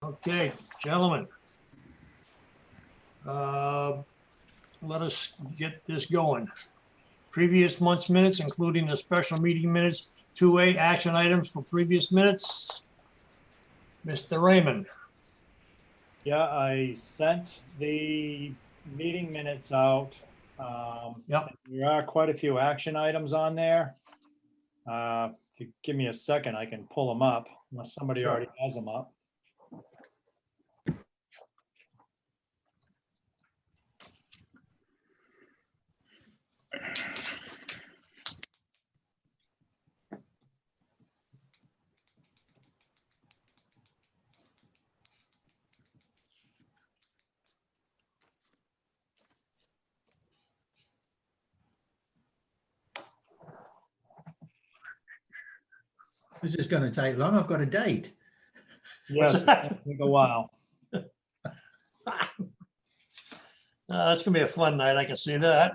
Okay, gentlemen. Let us get this going. Previous month's minutes, including the special meeting minutes, 2A action items for previous minutes. Mr. Raymond. Yeah, I sent the meeting minutes out. Yep. There are quite a few action items on there. If you give me a second, I can pull them up unless somebody Sure. already has them up. This is going to take long. I've got a date. Yes, it's that? gonna take a while. That's gonna be a fun night, I can see that.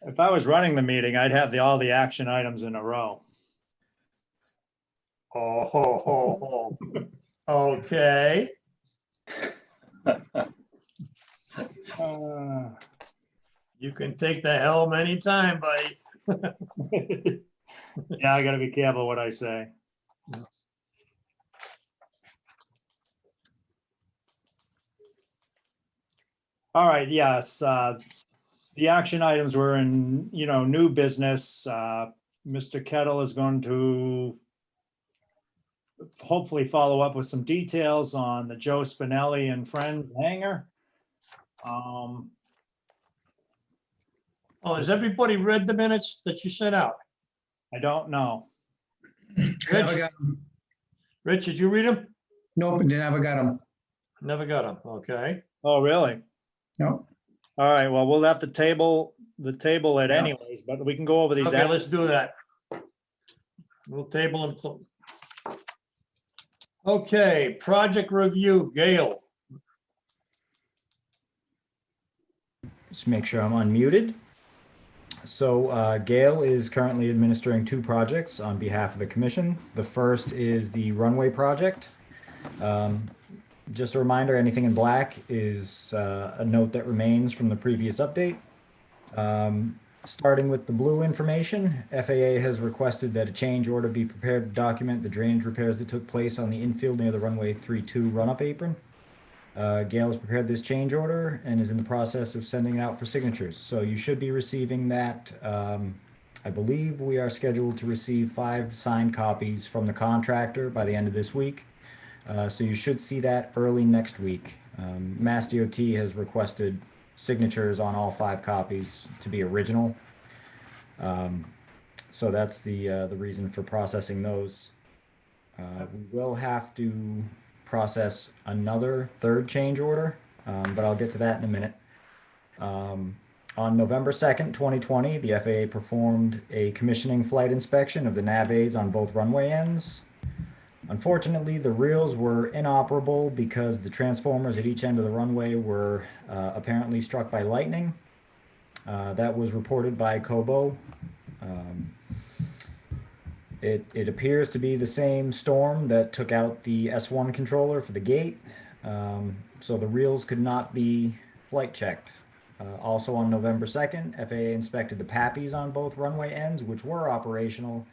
If I was running the meeting, I'd have all the action items in a row. Oh, ho, ho, ho. Okay, you can take the helm anytime, buddy. Yeah, I gotta be careful what I say. All right, yes, the action items were in, new business. Mr. Kettle is going to hopefully follow up with some details on the Joe Spinelli and Friends hangar. Oh, has everybody read the minutes that you sent out? I don't know. Never got them. Rich, did you read them? Nope, never got them. Never got them, okay. Oh, really? Nope. All right, well, we'll have to table it Yeah. anyways, but we can go over these. Okay, let's do that. We'll table them. Okay, project review, Gail. Just make sure I'm unmuted. So Gail is currently administering two projects on behalf of the commission. The first is the runway project. Just a reminder, anything in black is a note that remains from the previous update. Starting with the blue information, FAA has requested that a change order be prepared to document the drainage repairs that took place on the infield near the runway 32 run-up apron. Gail has prepared this change order and is in the process of sending it out for signatures. So you should be receiving that. I believe we are scheduled to receive 5 signed copies from the contractor by the end of this week. So you should see that early next week. Mass DOT has requested signatures on all 5 copies to be original. So that's the reason for processing those. We will have to process another third change order, but I'll get to that in a minute. On November 2nd, 2020, the FAA performed a commissioning flight inspection of the nav aids on both runway ends. Unfortunately, the reels were inoperable because the transformers at each end of the runway were apparently struck by lightning. That was reported by Kobo. It appears to be the same storm that took out the S1 controller for the gate, so the reels could not be flight checked. Also on November 2nd, FAA inspected the PAPIs on both runway ends, which were operational.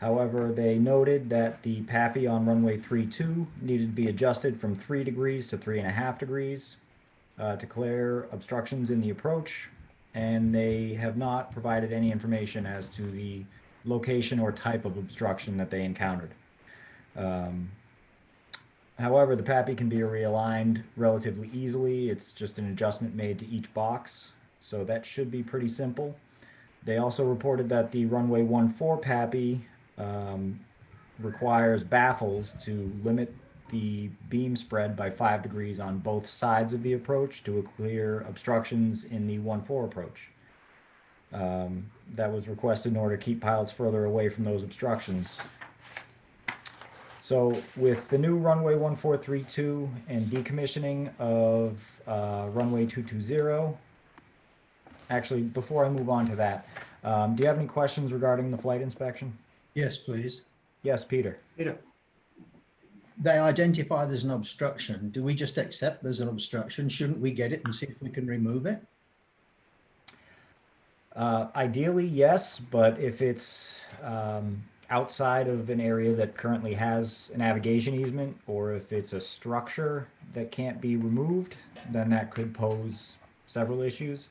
However, they noted that the PAPI on runway 32 needed to be adjusted from 3 degrees to 3.5 degrees to clear obstructions in the approach, and they have not provided any information as to the location or type of obstruction that they encountered. However, the PAPI can be realigned relatively easily. It's just an adjustment made to each box, so that should be pretty simple. They also reported that the runway 14 PAPI requires baffles to limit the beam spread by 5 degrees on both sides of the approach to clear obstructions in the 14 approach. That was requested in order to keep pilots further away from those obstructions. So with the new runway 1432 and decommissioning of runway 220, actually, before I move on to that, do you have any questions regarding the flight inspection? Yes, please. Yes, Peter. Peter. they identify there's an obstruction, do we just accept there's an obstruction? Shouldn't we get it and see if we can remove it? Ideally, yes, but if it's outside of an area that currently has a navigation easement, or if it's a structure that can't be removed, then that could pose several issues.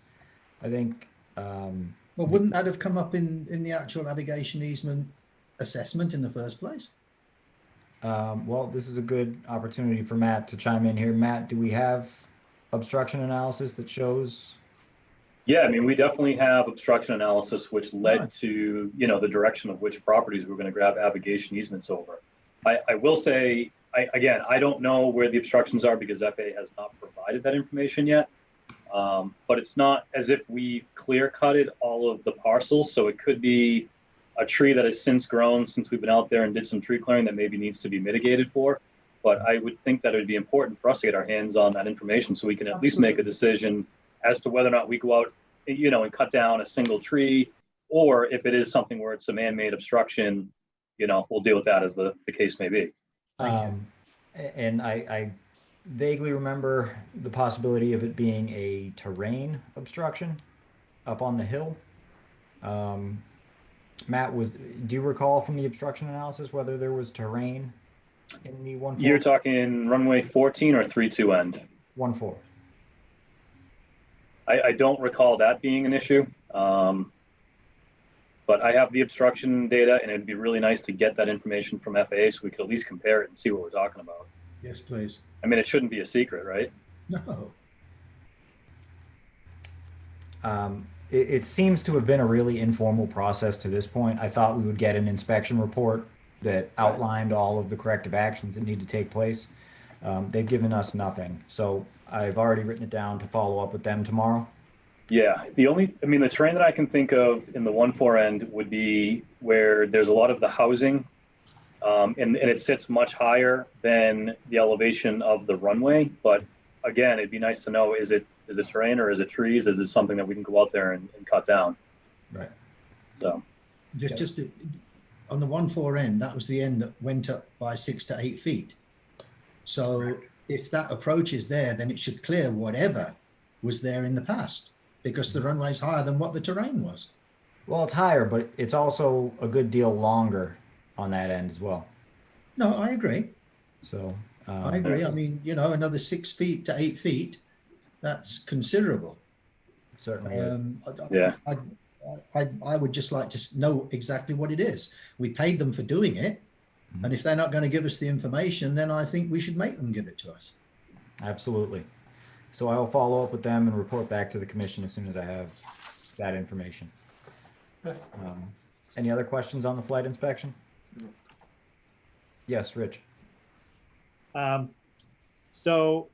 I think, Well, wouldn't that have come up in the actual navigation easement assessment in the first place? well, this is a good opportunity for Matt to chime in here. Matt, do we have obstruction analysis that shows? Yeah, I mean, we definitely have obstruction analysis, which led Right. to, the direction of which properties we're going to grab navigation easements over. I will say, I don't know where the obstructions are because FAA has not provided that information yet. But it's not as if we clear cutted all of the parcels. So it could be a tree that has since grown since we've been out there and did some tree clearing that maybe needs to be mitigated for. But I would think that it would be important for us to get our hands on that information so we can at least make a decision as to whether or not we go out, and cut down a single tree, or if it is something where it's a man-made obstruction, we'll deal with that as the case may be. And I vaguely remember the possibility of it being a terrain obstruction up on the hill. Matt, do you recall from the obstruction analysis whether there was terrain in the 1-4? You're talking runway 14 or 3-2 end? 1-4. I don't recall that being an issue. But I have the obstruction data, and it'd be really nice to get that information from FAA so we could at least compare it and see what we're talking about. Yes, please. I mean, it shouldn't be a secret, right? No. It seems to have been a really informal process to this point. I thought we would get an inspection report that outlined all of the corrective actions that need to take place. They've given us nothing. So I've already written it down to follow up with them tomorrow. Yeah, the terrain that I can think of in the 1-4 end would be where there's a lot of the housing, and it sits much higher than the elevation of the runway. But again, it'd be nice to know, is it terrain or is it trees? Is it something that we can go out there and cut down? Right. So Just on the 1-4 end, that was the end that went up by 6 to 8 feet. So if that approach is there, then it should clear whatever was there in the past, because the runway's higher than what the terrain was. Well, it's higher, but it's also a good deal longer on that end as well. No, I agree. So I agree. I mean, another 6 feet to 8 feet, that's considerable. certainly. Yeah. I would just like to know exactly what it is. We paid them for doing it. And if they're not going to give us the information, then I think we should make them give it to us. Absolutely. So I will follow up with them and report back to the commission as soon as I have that information. Any other questions on the flight inspection? Yes, Rich. So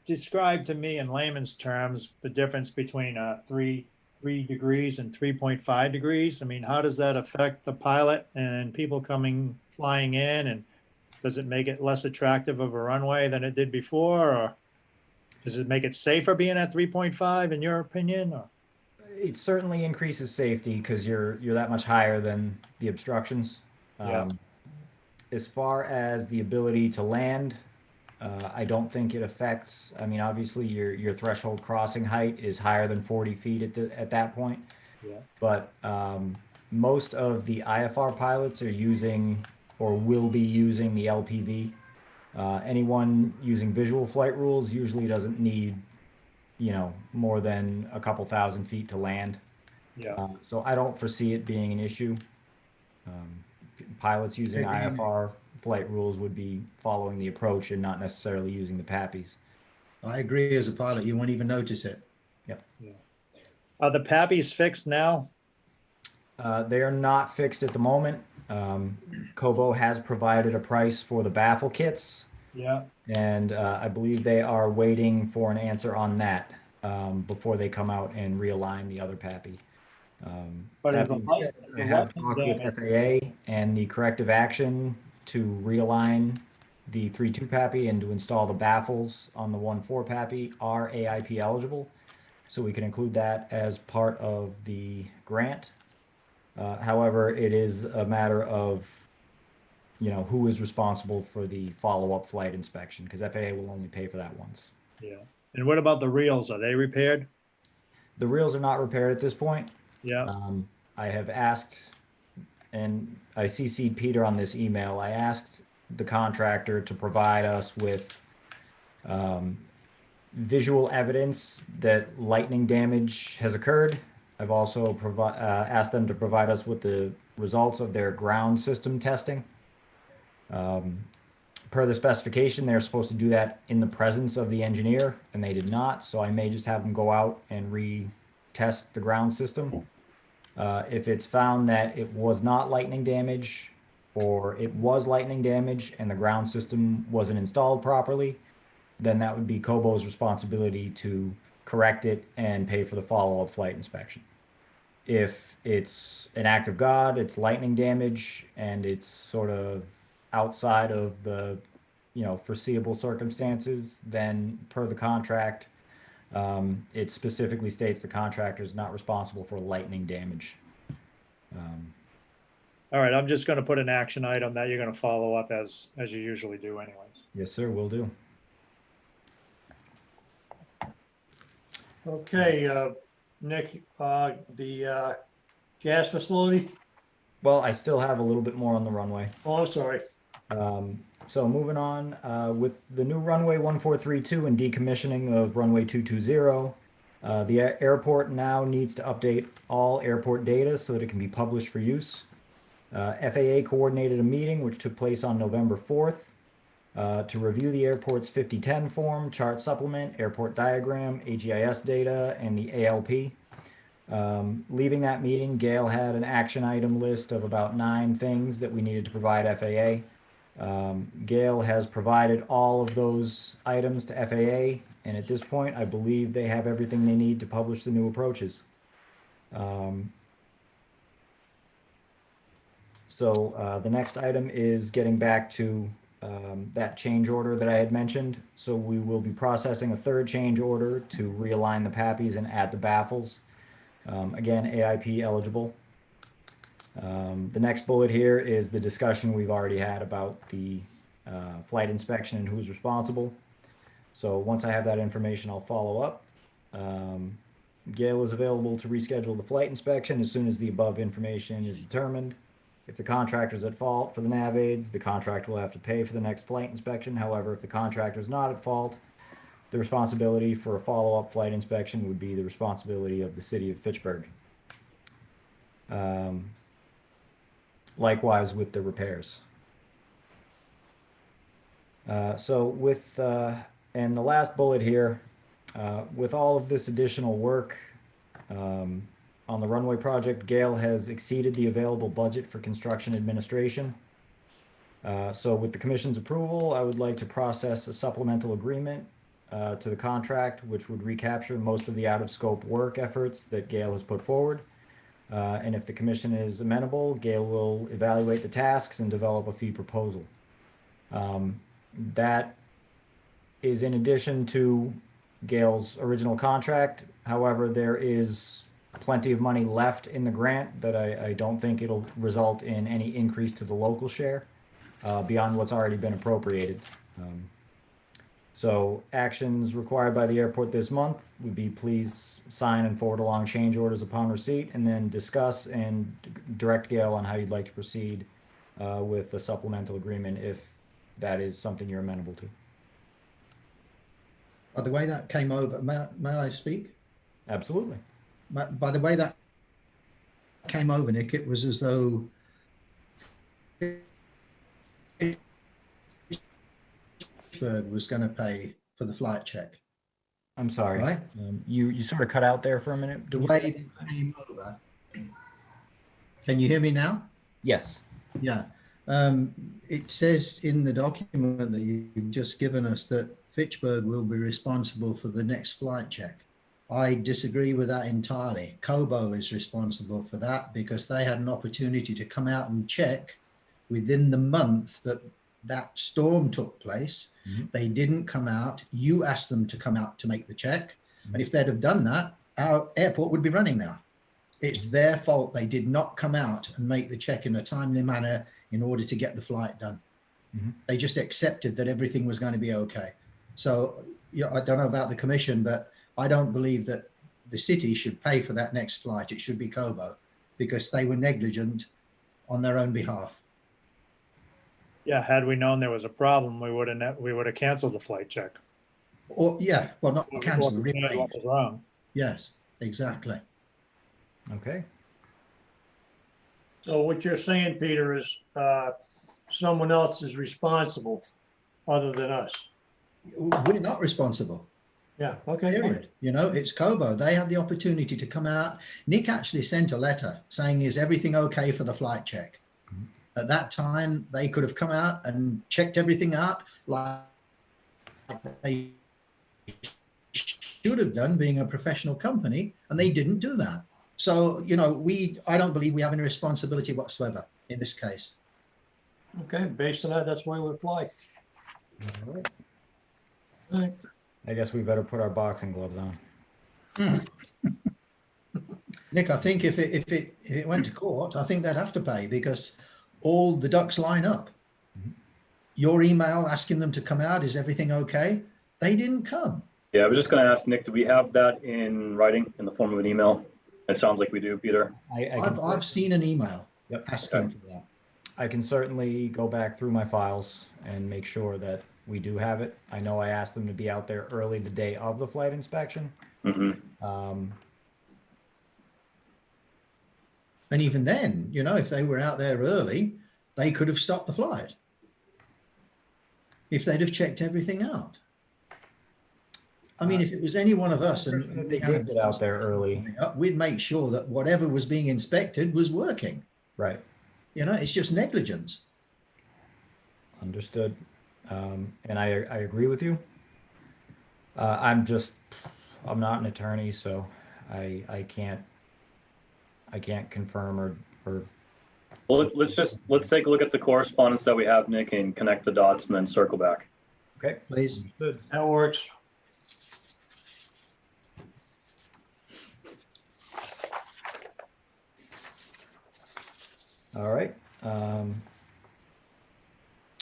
describe to me in layman's terms the difference between 3 degrees and 3.5 degrees. I mean, how does that affect the pilot and people flying in? And does it make it less attractive of a runway than it did before? Or does it make it safer being at 3.5 in your opinion? Or? It certainly increases safety because you're that much higher than the obstructions. Yeah. As far as the ability to land, I don't think it affects. I mean, obviously your threshold crossing height is higher than 40 feet at that point. Yeah. But most of the IFR pilots are using or will be using the LPV. Anyone using visual flight rules usually doesn't need, more than a couple thousand feet to land. Yeah. So I don't foresee it being an issue. Pilots using IFR flight rules would be following the approach and not necessarily using the PAPIs. I agree. As a pilot, you won't even notice it. Yep. Yeah. Are the PAPIs fixed now? They are not fixed at the moment. Kobo has provided a price for the baffle kits, Yeah. and I believe they are waiting for an answer on that before they come out and realign the other PAPI. But That as a being light- said, I the have lightning talked with damage- FAA, and the corrective action to realign the 3.2 PAPI and to install the baffles on the 1.4 PAPI are AIP eligible, so we can include that as part of the grant. However, it is a matter of you know, who is responsible for the follow-up flight inspection, because FAA will only pay for that once. Yeah. And what about the reels? Are they repaired? The reels are not repaired at this point. Yeah. I have asked, and I CC'd Peter on this email, I asked the contractor to provide us with visual evidence that lightning damage has occurred. I've also asked them to provide us with the results of their ground system testing. Per the specification, they're supposed to do that in the presence of the engineer, and they did not, so I may just have them go out and retest the ground system. If it's found that it was not lightning damage, or it was lightning damage and the ground system wasn't installed properly, then that would be Kobo's responsibility to correct it and pay for the follow-up flight inspection. If it's an act of God, it's lightning damage, and it's sort of outside of the, you know, foreseeable circumstances, then per the contract, it specifically states the contractor is not responsible for lightning damage. All right. I'm just going to put an action item that you're going to follow up as you usually do anyways. Yes, sir, will do. Okay, Nick, the gas facility? Well, I still have a little bit more on the runway. Oh, I'm sorry. So moving on, with the new runway 1432 and decommissioning of runway 220, the airport now needs to update all airport data so that it can be published for use. FAA coordinated a meeting which took place on November 4th to review the airport's 5010 form, chart supplement, airport diagram, AGIS data, and the ALP. Leaving that meeting, Gail had an action item list of about 9 things that we needed to provide FAA. Gail has provided all of those items to FAA, and at this point, I believe they have everything they need to publish the new approaches. So the next item is getting back to that change order that I had mentioned. So we will be processing a third change order to realign the PAPIs and add the baffles. Again, AIP eligible. The next bullet here is the discussion we've already had about the flight inspection and who's responsible. So once I have that information, I'll follow up. Gail is available to reschedule the flight inspection as soon as the above information is determined. If the contractor is at fault for the nav aids, the contractor will have to pay for the next flight inspection. However, if the contractor is not at fault, the responsibility for a follow-up flight inspection would be the responsibility of the city of Fitchburg. Likewise with the repairs. So with, and the last bullet here, with all of this additional work on the runway project, Gail has exceeded the available budget for construction administration. So with the commission's approval, I would like to process a supplemental agreement to the contract, which would recapture most of the out-of-scope work efforts that Gail has put forward. And if the commission is amenable, Gail will evaluate the tasks and develop a fee proposal. That is in addition to Gail's original contract. However, there is plenty of money left in the grant that I don't think it'll result in any increase to the local share beyond what's already been appropriated. So actions required by the airport this month would be please sign and forward along change orders upon receipt, and then discuss and direct Gail on how you'd like to proceed with a supplemental agreement if that is something you're amenable to. By the way that came over, may I speak? Absolutely. By the way that came over, Nick, it was as though Fitchburg was going to pay for the flight check. I'm sorry. Right? You sort of cut out there for a minute. The way it came over. Can you hear me now? Yes. Yeah. It says in the document that you've just given us that Fitchburg will be responsible for the next flight check. I disagree with that entirely. Kobo is responsible for that because they had an opportunity to come out and check within the month that that storm took place. Mm-hmm. They didn't come out. You asked them to come out to make the check. Mm-hmm. And if they'd have done that, our airport would be running now. It's their fault they did not come out and make the check in a timely manner in order to get the flight done. Mhm. They just accepted that everything was going to be okay. So I don't know about the commission, but I don't believe that the city should pay for that next flight. It should be Cobo, because they were negligent on their own behalf. Yeah, had we known there was a problem, we would have canceled the flight check. Or yeah, well, not Or cancel, repaired repaid. what was wrong. Yes, exactly. Okay. So what you're saying, Peter, is someone else is responsible other than us. We're not responsible. Yeah, okay, fine. Period. You know, it's Cobo. They had the opportunity to come out. Nick actually sent a letter saying, is everything okay for the flight check? At that time, they could have come out and checked everything out like they should have done, being a professional company, and they didn't do that. So, you know, I don't believe we have any responsibility whatsoever in this case. Okay, based on that, that's why we fly. All right. All right. I guess we better put our boxing gloves on. Nick, I think if it went to court, I think they'd have to pay, because all the ducks line up. Your email asking them to come out, is everything okay? They didn't come. Yeah, I was just going to ask Nick, do we have that in writing in the form of an email? It sounds like we do, Peter. I've seen an email Yep. asking for that. I can certainly go back through my files and make sure that we do have it. I know I asked them to be out there early the day of the flight inspection. Mm-hmm. And even then, you know, if they were out there early, they could have stopped the flight if they'd have checked everything out. I mean, if it was any one of us and They did get out there early. we'd make sure that whatever was being inspected was working. Right. You know, it's just negligence. Understood. And I agree with you. I'm not an attorney, so I can't confirm or Well, let's take a look at the correspondence that we have, Nick, and connect the dots and then circle back. okay. Please. Understood. That works. All right.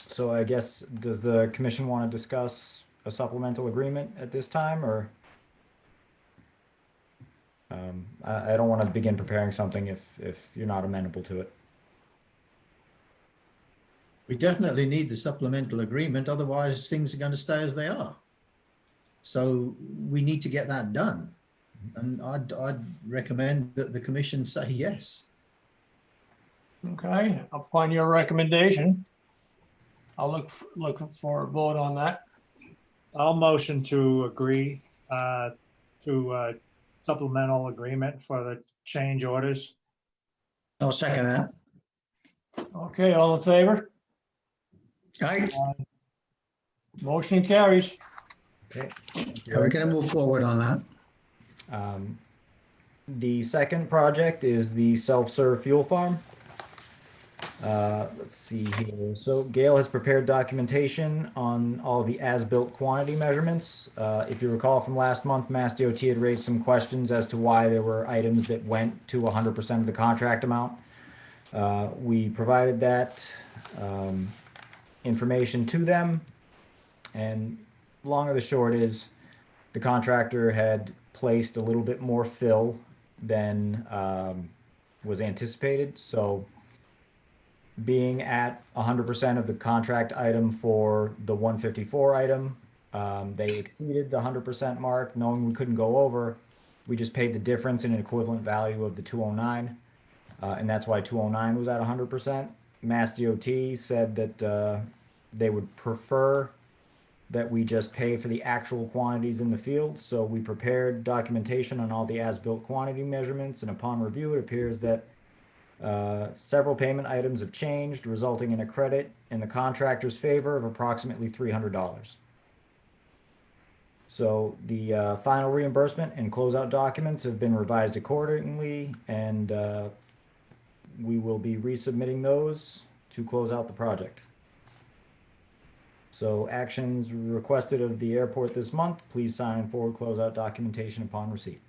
So I guess, does the commission want to discuss a supplemental agreement at this time, or? I don't want to begin preparing something if you're not amenable to it. We definitely need the supplemental agreement, otherwise things are going to stay as they are. So we need to get that done. And I'd recommend that the commission say yes. Okay, upon your recommendation, I'll look for a vote on that. I'll motion to agree to supplemental agreement for the change orders. I'll second that. Okay, all in favor? All right, Motion carries. Okay. we're gonna move forward on that. The second project is the self-serve fuel farm. Let's see here. So Gail has prepared documentation on all the as-built quantity measurements. If you recall from last month, Mass DOT had raised some questions as to why there were items that went to 100% of the contract amount. We provided that information to them, and long or the short is the contractor had placed a little bit more fill than was anticipated. So being at 100% of the contract item for the 154 item, they exceeded the 100% mark. Knowing we couldn't go over, we just paid the difference in an equivalent value of the 209, and that's why 209 was at 100%. Mass DOT said that they would prefer that we just pay for the actual quantities in the field. So we prepared documentation on all the as-built quantity measurements, and upon review, it appears that several payment items have changed, resulting in a credit in the contractor's favor of approximately $300. So the final reimbursement and closeout documents have been revised accordingly, and we will be resubmitting those to close out the project. So actions requested of the airport this month: please sign forward closeout documentation upon receipt.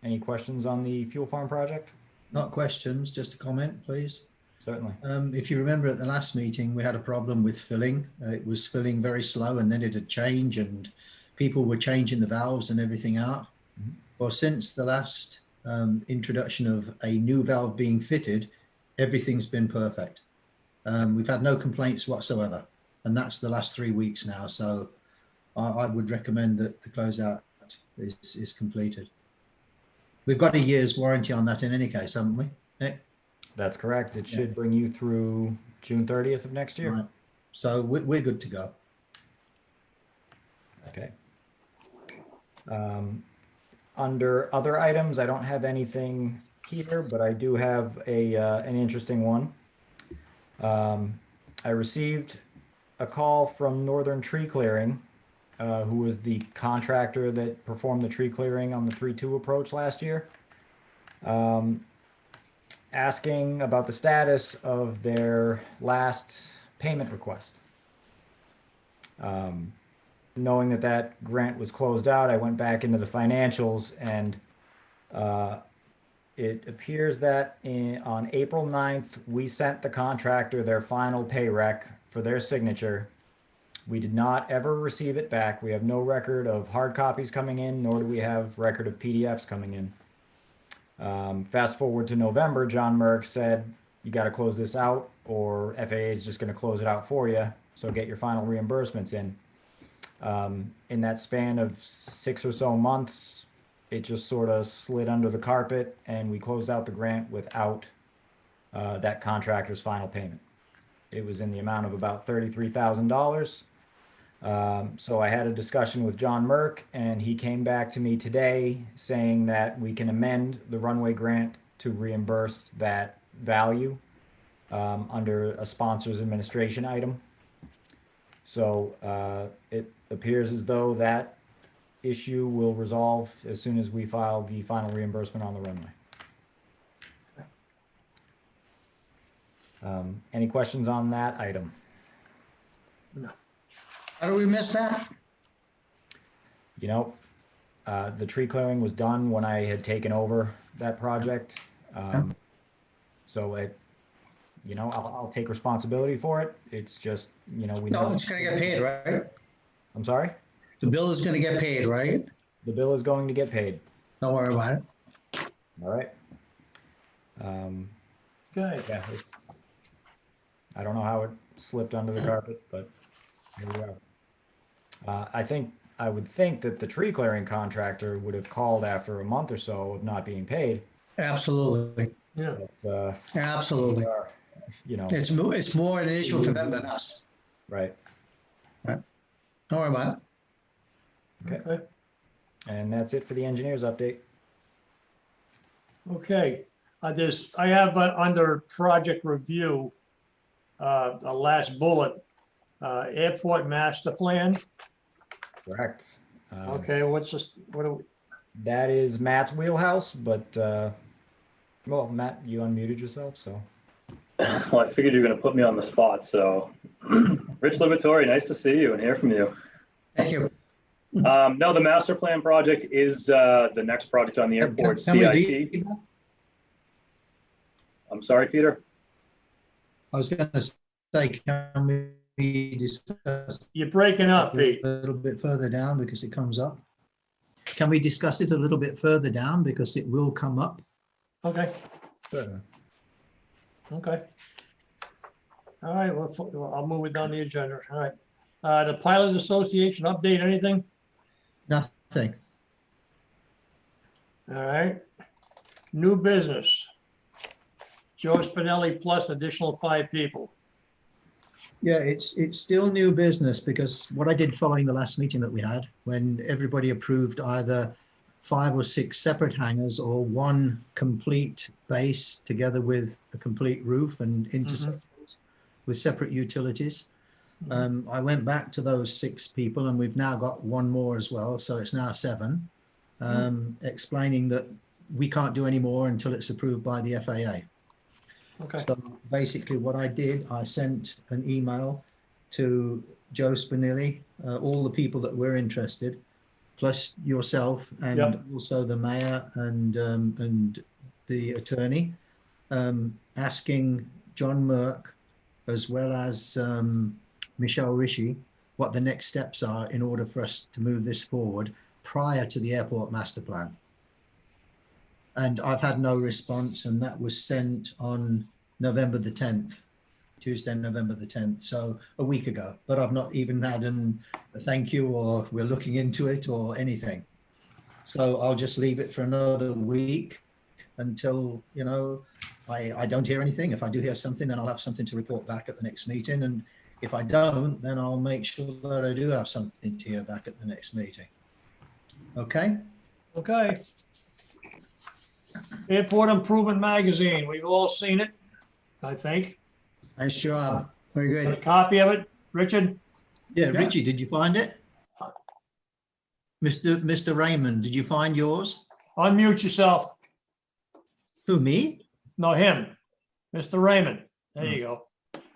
Any questions on the fuel farm project? Not questions, just a comment, please. Certainly. If you remember at the last meeting, we had a problem with filling. It was filling very slow and then it had changed and people were changing the valves and everything out. Mhm. Well, since the last introduction of a new valve being fitted, everything's been perfect. We've had no complaints whatsoever. And that's the last 3 weeks now. So I would recommend that the closeout is completed. We've got a year's warranty on that in any case, haven't we, Nick? That's correct. It Yeah. should bring you through June 30th of next year. Right. So we're good to go. Okay. Under other items, I don't have anything here, but I do have an interesting one. I received a call from Northern Tree Clearing, who was the contractor that performed the tree clearing on the 3-2 approach last year, asking about the status of their last payment request. Knowing that that grant was closed out, I went back into the financials and it appears that on April 9th, we sent the contractor their final pay rec for their signature. We did not ever receive it back. We have no record of hard copies coming in, nor do we have record of PDFs coming in. Fast forward to November, John Merck said, you got to close this out or FAA is just going to close it out for you. So get your final reimbursements in. In that span of 6 or so months, it just sort of slid under the carpet and we closed out the grant without that contractor's final payment. It was in the amount of about $33,000. So I had a discussion with John Merck and he came back to me today saying that we can amend the runway grant to reimburse that value under a sponsor's administration item. So it appears as though that issue will resolve as soon as we file the final reimbursement on the runway. Any questions on that item? How do we miss that? You know, the tree clearing was done when I had taken over that project. So you know, I'll take responsibility for it. It's just, you know, we No, know. it's gonna get paid, right? I'm sorry? The bill is gonna get paid, right? The bill is going to get paid. Don't worry about it. All right. Okay, Yeah, I don't know how it slipped under the carpet, but here we are. I would think that the tree clearing contractor would have called after a month or so of not being paid. Absolutely, yeah, But, absolutely. you know, It's more an issue for them than us. right. Don't worry about it. Okay. okay, And that's it for the engineer's update. okay. I have under project review, the last bullet, airport master plan. Correct. Okay, what's this, what do we, That is Matt's wheelhouse, but, well, Matt, you unmuted yourself, so. Well, I figured you were going to put me on the spot. So, Rich Liberatore, nice to see you and hear from you. Thank you. No, the master plan project is the next project on the airport Can we CIP. read that? I'm sorry, Peter. I was going to say, can we discuss you're breaking up, a Pete. little bit further down because it comes up? Can we discuss it a little bit further down because it will come up? Okay, Certainly. okay. All right, well, I'll move it down the agenda. All right. The Pilot Association update, anything? Nothing. All right. New business. Joe Spinelli plus additional 5 people. Yeah, it's still new business because what I did following the last meeting that we had, when everybody approved either 5 or 6 separate hangars or one complete base together with a complete roof and intersections with separate utilities. I went back to those 6 people and we've now got one more as well. So it's now 7, explaining that we can't do any more until it's approved by the FAA. Okay, So basically what I did, I sent an email to Joe Spinelli, all the people that were interested, plus yourself and Yep. also the mayor and the attorney, asking John Merck as well as Michelle Rishi what the next steps are in order for us to move this forward prior to the airport master plan. And I've had no response, and that was sent on November the 10th, Tuesday, November the 10th, so a week ago. But I've not even had a thank you or we're looking into it or anything. So I'll just leave it for another week until, you know, I don't hear anything. If I do hear something, then I'll have something to report back at the next meeting. And if I don't, then I'll make sure that I do have something to hear back at the next meeting. Okay? Okay. Airport Improvement Magazine, we've all seen it, I think. Nice job. Very Got a good. copy of it, Richard? Yeah, Yeah. Richie, did you find it? Mr. Raymond, did you find yours? Unmute yourself. Who, me? No, him. Mr. Raymond. There you go.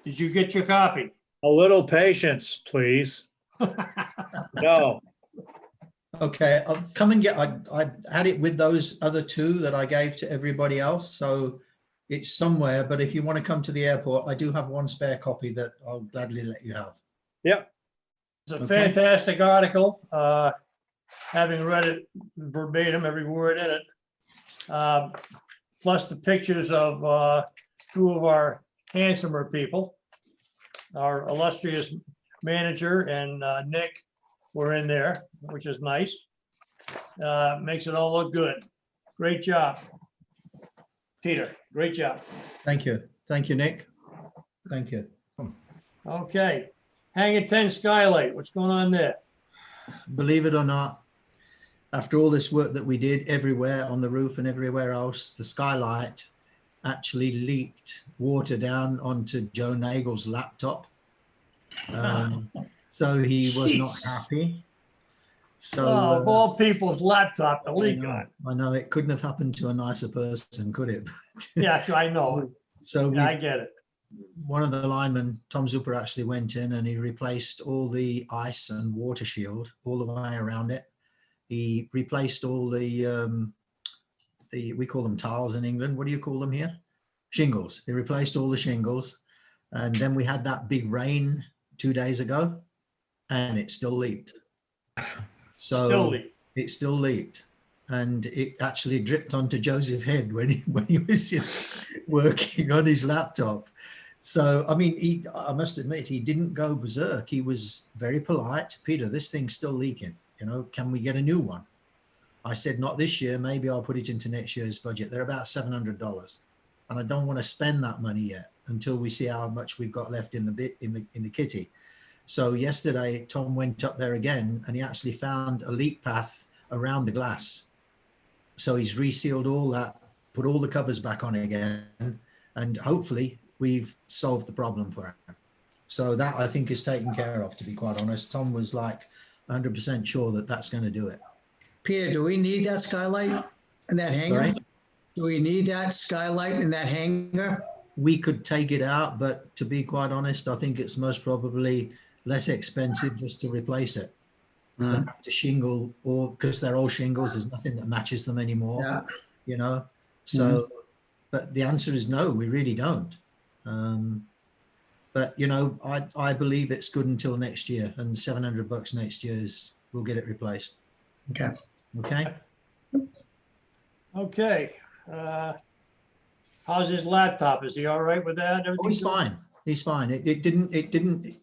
Did you get your copy? A little patience, please. No, Okay, I'll come and get, I had it with those other two that I gave to everybody else, so it's somewhere, but if you want to come to the airport, I do have one spare copy that I'll gladly let you have. yeah, It's a Okay. fantastic article, having read it verbatim, every word in it. Plus the pictures of two of our handsomer people. Our illustrious manager and Nick were in there, which is nice. Makes it all look good. Great job. Peter, great job. Thank you. Thank you, Nick. Thank you. Okay. Hangar 10 skylight, what's going on there? Believe it or not, after all this work that we did everywhere on the roof and everywhere else, the skylight actually leaked water down onto Joe Nagel's laptop. So he was not Jeez. happy. So Oh, of all people's laptop to leak on. I know it couldn't have happened to a nicer person, could it? Yeah, I know. So Yeah, I we, get it. one of the linemen, Tom Zuper, actually went in and he replaced all the ice and water shield all the way around it. He replaced all the we call them tiles in England. What do you call them here? Shingles. He replaced all the shingles. And then we had that big rain 2 days ago and it still leaked. So Still leak. it still leaked. And it actually dripped onto Joseph's head when he was just working on his laptop. So, I mean, I must admit, he didn't go berserk. He was very polite. Peter, this thing's still leaking. You know, can we get a new one? I said, not this year. Maybe I'll put it into next year's budget. They're about $700. And I don't want to spend that money yet until we see how much we've got left in the kitty. So yesterday, Tom went up there again and he actually found a leak path around the glass. So he's resealed all that, put all the covers back on again, and hopefully we've solved the problem for him. So that I think is taken care of, to be quite honest. Tom was like 100% sure that that's going to do it. Peter, do we need that skylight in that hangar? Sorry? Do we need that skylight in that hangar? We could take it out, but to be quite honest, I think it's most probably less expensive just to replace it. Than have to shingle, or because they're all shingles, there's nothing that matches them anymore. Yeah. You know, so but the answer is no, we really don't. But you know, I believe it's good until next year, and $700 next year is we'll get it replaced. Okay. Okay. Okay. How's his laptop? Is he all right with that? Oh, he's fine. He's fine. It didn't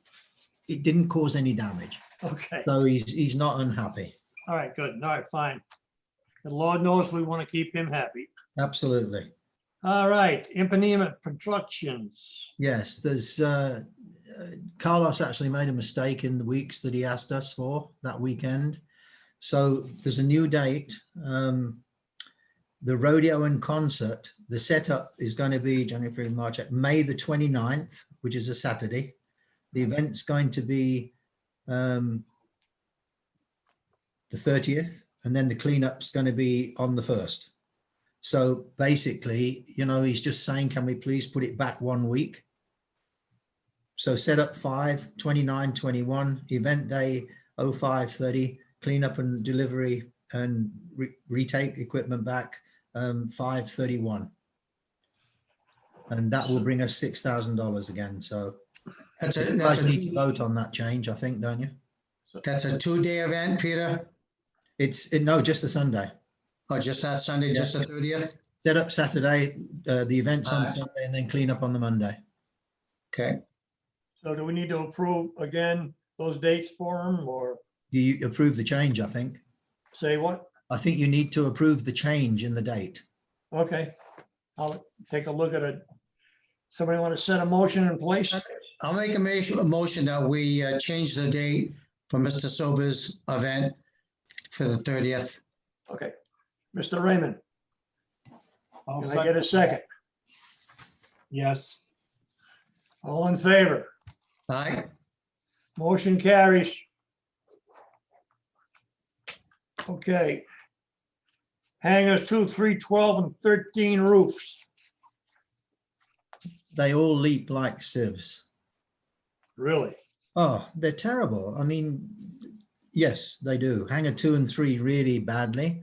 cause any damage. Okay. So he's not unhappy. All right, good. All right, fine. The Lord knows we want to keep him happy. Absolutely. All right, Impanema Productions. Yes, there's Carlos actually made a mistake in the weeks that he asked us for that weekend. So there's a new date. The rodeo and concert, the setup is going to be January, February, March, May the 29th, which is a Saturday. The event's going to be the 30th, and then the cleanup's going to be on the 1st. So basically, you know, he's just saying, can we please put it back 1 week? So set up 5, 29, 21, event day 05, 30, cleanup and delivery and retake equipment back 5/31. And that will bring us $6,000 again. So That's you a, guys need to vote on that change, I think, don't you? that's a 2-day event, Peter? No, just the Sunday. Or just that Sunday, just the 30th? Set up Saturday, the events on Alright. Sunday, and then clean up on the Monday. Okay. So do we need to approve again those dates for them or You approve the change, I think. say what? I think you need to approve the change in the date. Okay, I'll take a look at it. Somebody want to set a motion in place? I'll make a motion that we change the date for Mr. Silver's event for the 30th. Okay, Mr. Raymond, I'll can I get a second? Yes. All in favor? All right? Motion carries. Okay. Hangers 2, 3, 12, and 13 roofs. They all leak like sieves. Really? Oh, they're terrible. I mean, yes, they do. Hanger 2 and 3 really badly.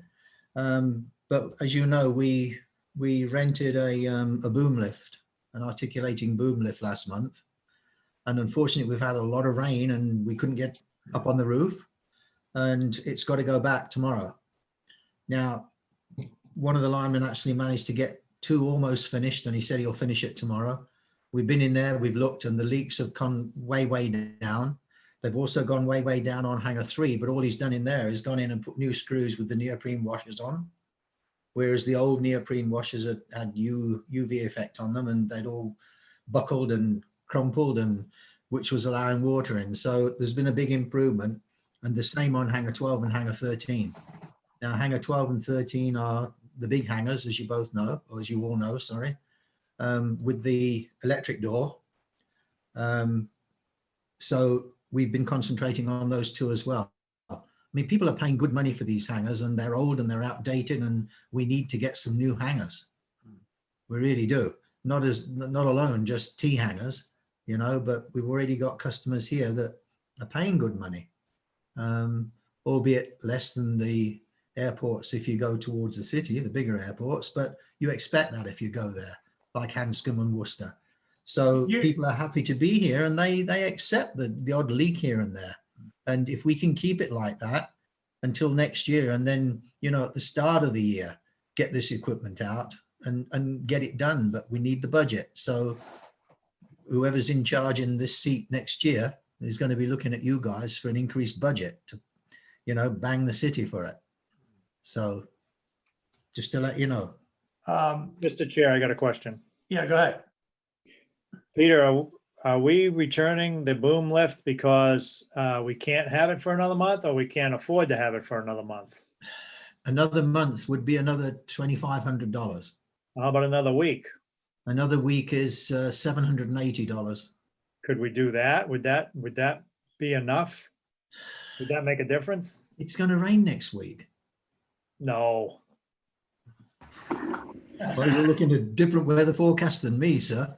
But as you know, we rented a boom lift, an articulating boom lift last month. And unfortunately, we've had a lot of rain and we couldn't get up on the roof. And it's got to go back tomorrow. Now, one of the linemen actually managed to get 2 almost finished, and he said he'll finish it tomorrow. We've been in there, we've looked, and the leaks have gone way, way down. They've also gone way, way down on hanger 3, but all he's done in there is gone in and put new screws with the neoprene washers on, whereas the old neoprene washers had UV effect on them, and they'd all buckled and crumpled, and which was allowing water in. So there's been a big improvement, and the same on hanger 12 and hanger 13. Now, hanger 12 and 13 are the big hangers, as you both know, or as you all know, sorry, with the electric door. So we've been concentrating on those 2 as well. I mean, people are paying good money for these hangers, and they're old and they're outdated, and we need to get some new hangers. We really do. Not alone just T hangers, you know, but we've already got customers here that are paying good money, albeit less than the airports if you go towards the city, the bigger airports, but you expect that if you go there, like Hanscom and Worcester. So people are happy to be here, and they accept the odd leak here and there. And if we can keep it like that until next year, and then, you know, at the start of the year, get this equipment out and get it done, but we need the budget. So whoever's in charge in this seat next year is going to be looking at you guys for an increased budget to, you know, bang the city for it. So just to let you know. Mr. Chair, I got a question. Yeah, go ahead. Peter, are we returning the boom lift because we can't have it for another month, or we can't afford to have it for another month? Another month would be another $2,500. How about another week? Another week is $780. Could we do that? Would that be enough? Would that make a difference? It's going to rain next week. No. Well, you're looking at a different weather forecast than me, sir.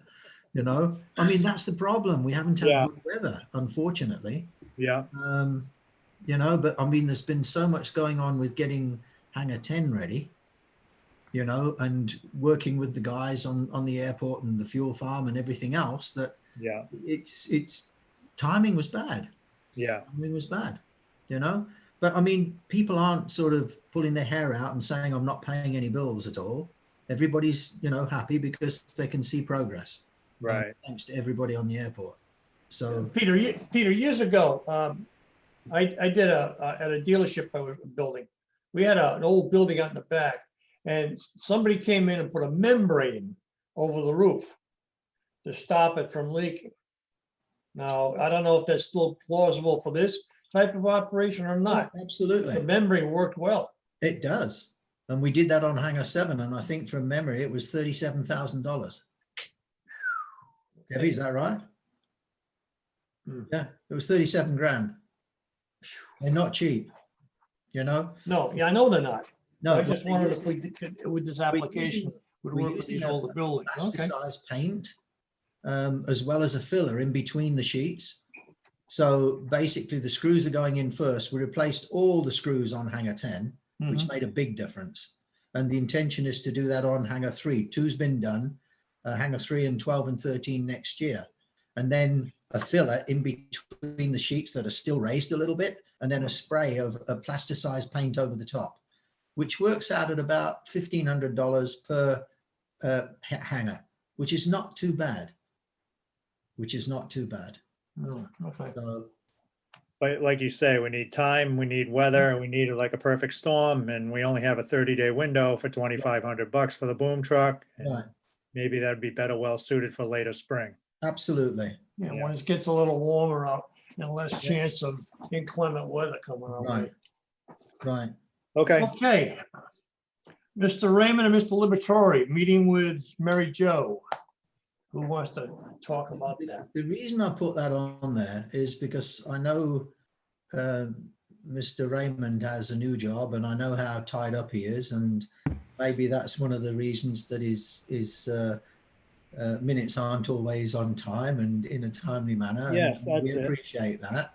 You know, I mean, that's the problem. We haven't had good weather, unfortunately. Yeah. You know, but I mean, there's been so much going on with getting Hangar 10 ready, you know, and working with the guys on the airport and the fuel farm and everything else, that it's timing was bad. Yeah. Timing was bad, you know. But I mean, people aren't sort of pulling their hair out and saying, I'm not paying any bills at all. Everybody's, you know, happy because they can see progress. Right. Thanks to everybody on the airport. So Peter, years ago, I did at a dealership I was building. We had an old building out in the back, and somebody came in and put a membrane over the roof to stop it from leaking. Now, I don't know if that's still plausible for this type of operation or not. absolutely. The membrane worked well. It does. And we did that on Hangar 7, and I think from memory, it was $37,000. Debbie, is that right? Yeah, it was 37 grand. They're not cheap, you know? No, yeah, I know they're not. No, I just wondered if we could, with this application, would we're work with these using older buildings. Okay. plasticized paint, as well as a filler in between the sheets. So basically the screws are going in first. We replaced all the screws on hangar 10, which made a big difference. And the intention is to do that on hangar 3. 2's been done, hangar 3 and 12 and 13 next year. And then a filler in between the sheets that are still raised a little bit, and then a spray of a plasticized paint over the top, which works out at about $1,500 per hangar, which is not too bad. Oh, okay. So, But like you say, we need time, we need weather, we need like a perfect storm, and we only have a 30-day window for $2,500 for the boom truck. And right, maybe that'd be better well suited for later spring. absolutely. Yeah, Yeah. when it gets a little warmer out and less chance of inclement weather coming our way. Right. Okay, Okay. Mr. Raymond and Mr. Liberatore, meeting with Mary Jo. Who wants to talk about that? The reason I put that on there is because I know Mr. Raymond has a new job, and I know how tied up he is, and maybe that's one of the reasons that his minutes aren't always on time and in a timely manner. And Yes, that's we it. appreciate that.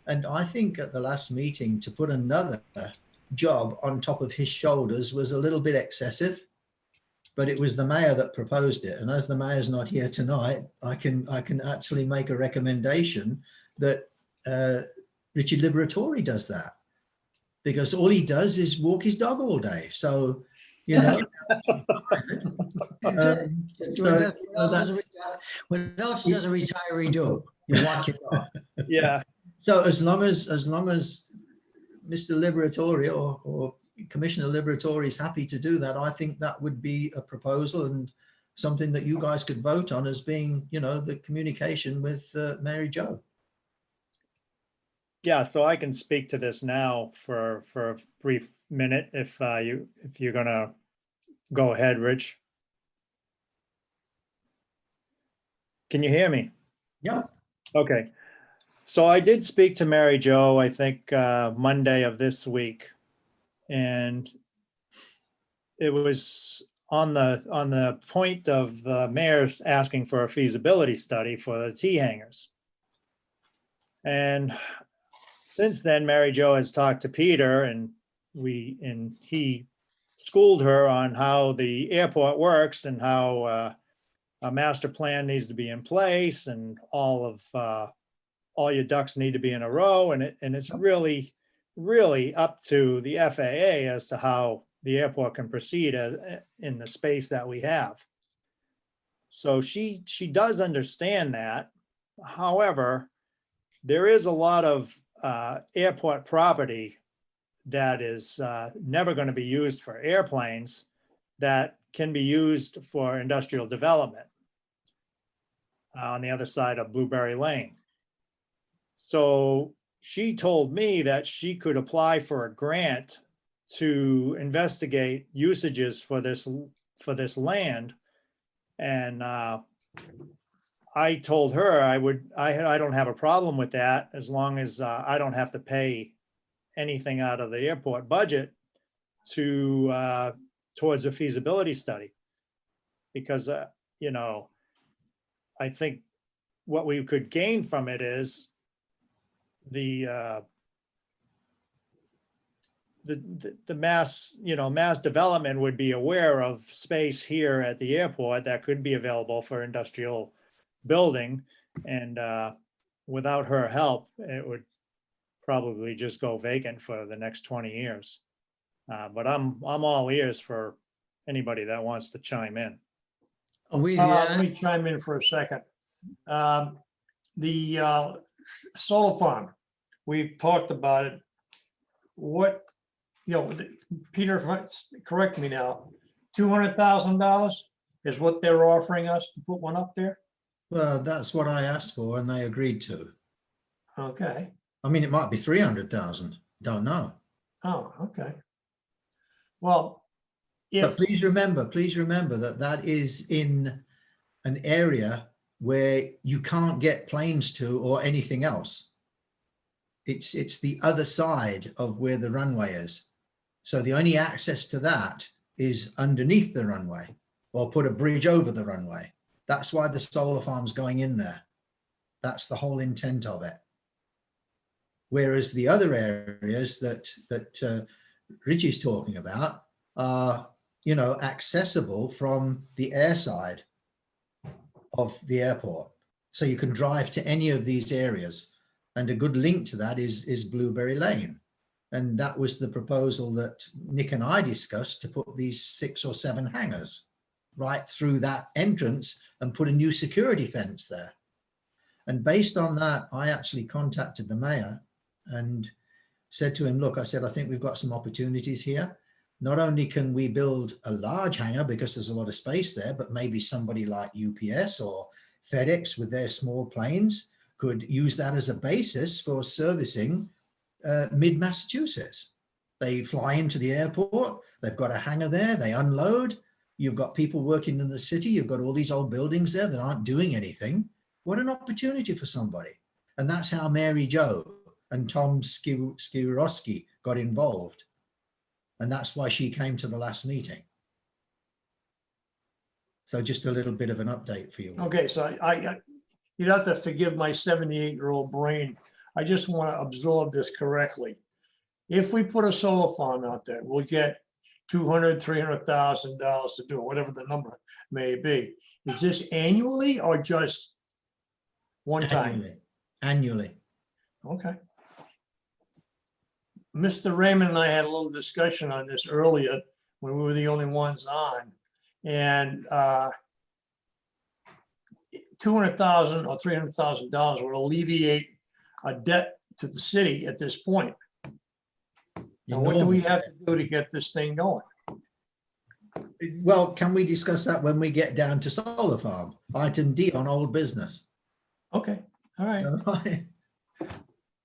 And I think at the last meeting to put another job on top of his shoulders was a little bit excessive. But it was the mayor that proposed it, and as the mayor's not here tonight, I can actually make a recommendation that Richard Liberatore does that, because all he does is walk his dog all day. So, you know, so What else does a retiree do? You walk your dog. yeah, so as long as Mr. Liberatore or Commissioner Liberatore is happy to do that, I think that would be a proposal and something that you guys could vote on as being, you know, the communication with Mary Jo. yeah, so I can speak to this now for a brief minute if you're gonna go ahead, Rich. Can you hear me? Yep. Okay. So I did speak to Mary Jo, I think Monday of this week. And it was on the point of the mayor's asking for a feasibility study for the T hangars. And since then, Mary Jo has talked to Peter, and he schooled her on how the airport works and how a master plan needs to be in place, and all your ducks need to be in a row, and it's really up to the FAA as to how the airport can proceed in the space that we have. So she does understand that. However, there is a lot of airport property that is never going to be used for airplanes that can be used for industrial development on the other side of Blueberry Lane. So she told me that she could apply for a grant to investigate usages for this land. And I told her I don't have a problem with that as long as I don't have to pay anything out of the airport budget towards a feasibility study. Because, you know, I think what we could gain from it is the mass development would be aware of space here at the airport that could be available for industrial building, and without her help, it would probably just go vacant for the next 20 years. But I'm all ears for anybody that wants to chime in. Let me chime in for a second. The solar farm, we've talked about it. What, Peter, correct me now, $200,000 is what they're offering us to put one up there? Well, that's what I asked for, and they agreed to. Okay. I mean, it might be 300,000. Don't know. Oh, okay. Well, But if, please remember that is in an area where you can't get planes to or anything else. It's the other side of where the runway is. So the only access to that is underneath the runway or put a bridge over the runway. That's why the solar farm's going in there. That's the whole intent of it. Whereas the other areas that Richie's talking about are, you know, accessible from the air side of the airport. So you can drive to any of these areas. And a good link to that is Blueberry Lane. And that was the proposal that Nick and I discussed, to put these 6 or 7 hangars right through that entrance and put a new security fence there. And based on that, I actually contacted the mayor and said to him, look, I said, I think we've got some opportunities here. Not only can we build a large hangar because there's a lot of space there, but maybe somebody like UPS or FedEx with their small planes could use that as a basis for servicing mid-Massachusetts. They fly into the airport, they've got a hangar there, they unload, you've got people working in the city, you've got all these old buildings there that aren't doing anything. What an opportunity for somebody. And that's how Mary Jo and Tom Skirowski got involved. And that's why she came to the last meeting. So just a little bit of an update for you. Okay, so you'd have to forgive my 78-year-old brain. I just want to absorb this correctly. If we put a solar farm out there, we'll get $200,000-$300,000 to do it, whatever the number may be. Is this annually or just one time? Annually. Okay. Mr. Raymond and I had a little discussion on this earlier when we were the only ones on. And $200,000 or $300,000 would alleviate a debt to the city at this point. Now, what do we have to do to get this thing going? Well, can we discuss that when we get down to solar farm? Item D on old business. Okay, all right.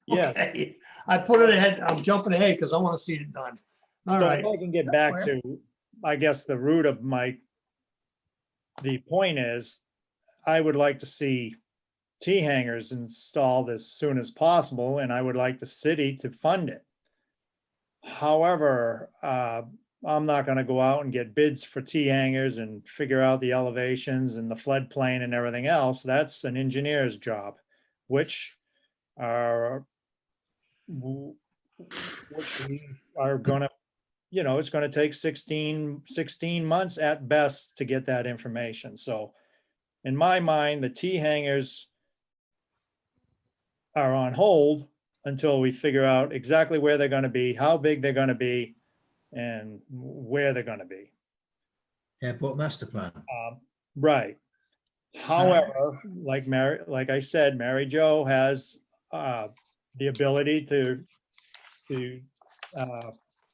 Yeah. Okay. I put it ahead, I'm jumping ahead because I want to see it done. All So right, if I can get back to, I guess, the root of the point is, I would like to see T hangars installed as soon as possible, and I would like the city to fund it. However, I'm not gonna go out and get bids for T hangars and figure out the elevations and the floodplain and everything else. That's an engineer's job, which we are gonna, it's gonna take 16 months at best to get that information. So in my mind, the T hangars are on hold until we figure out exactly where they're gonna be, how big they're gonna be, and where they're gonna be. Airport master plan. Right. However, like I said, Mary Jo has the ability to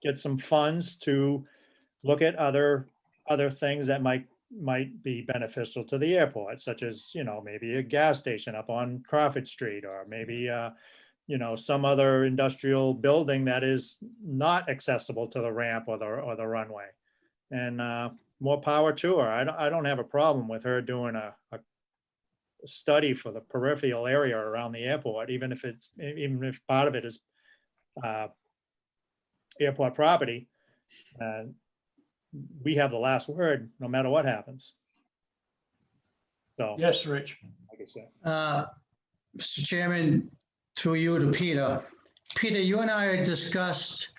get some funds to look at other things that might be beneficial to the airport, such as, maybe a gas station up on Crawford Street, or maybe some other industrial building that is not accessible to the ramp or the runway. And more power to her. I don't have a problem with her doing a study for the peripheral area around the airport, even if part of it is airport property. We have the last word, no matter what happens. So, yes, Rich. like I said, Mr. Chairman, through you to Peter. Peter, you and I had discussed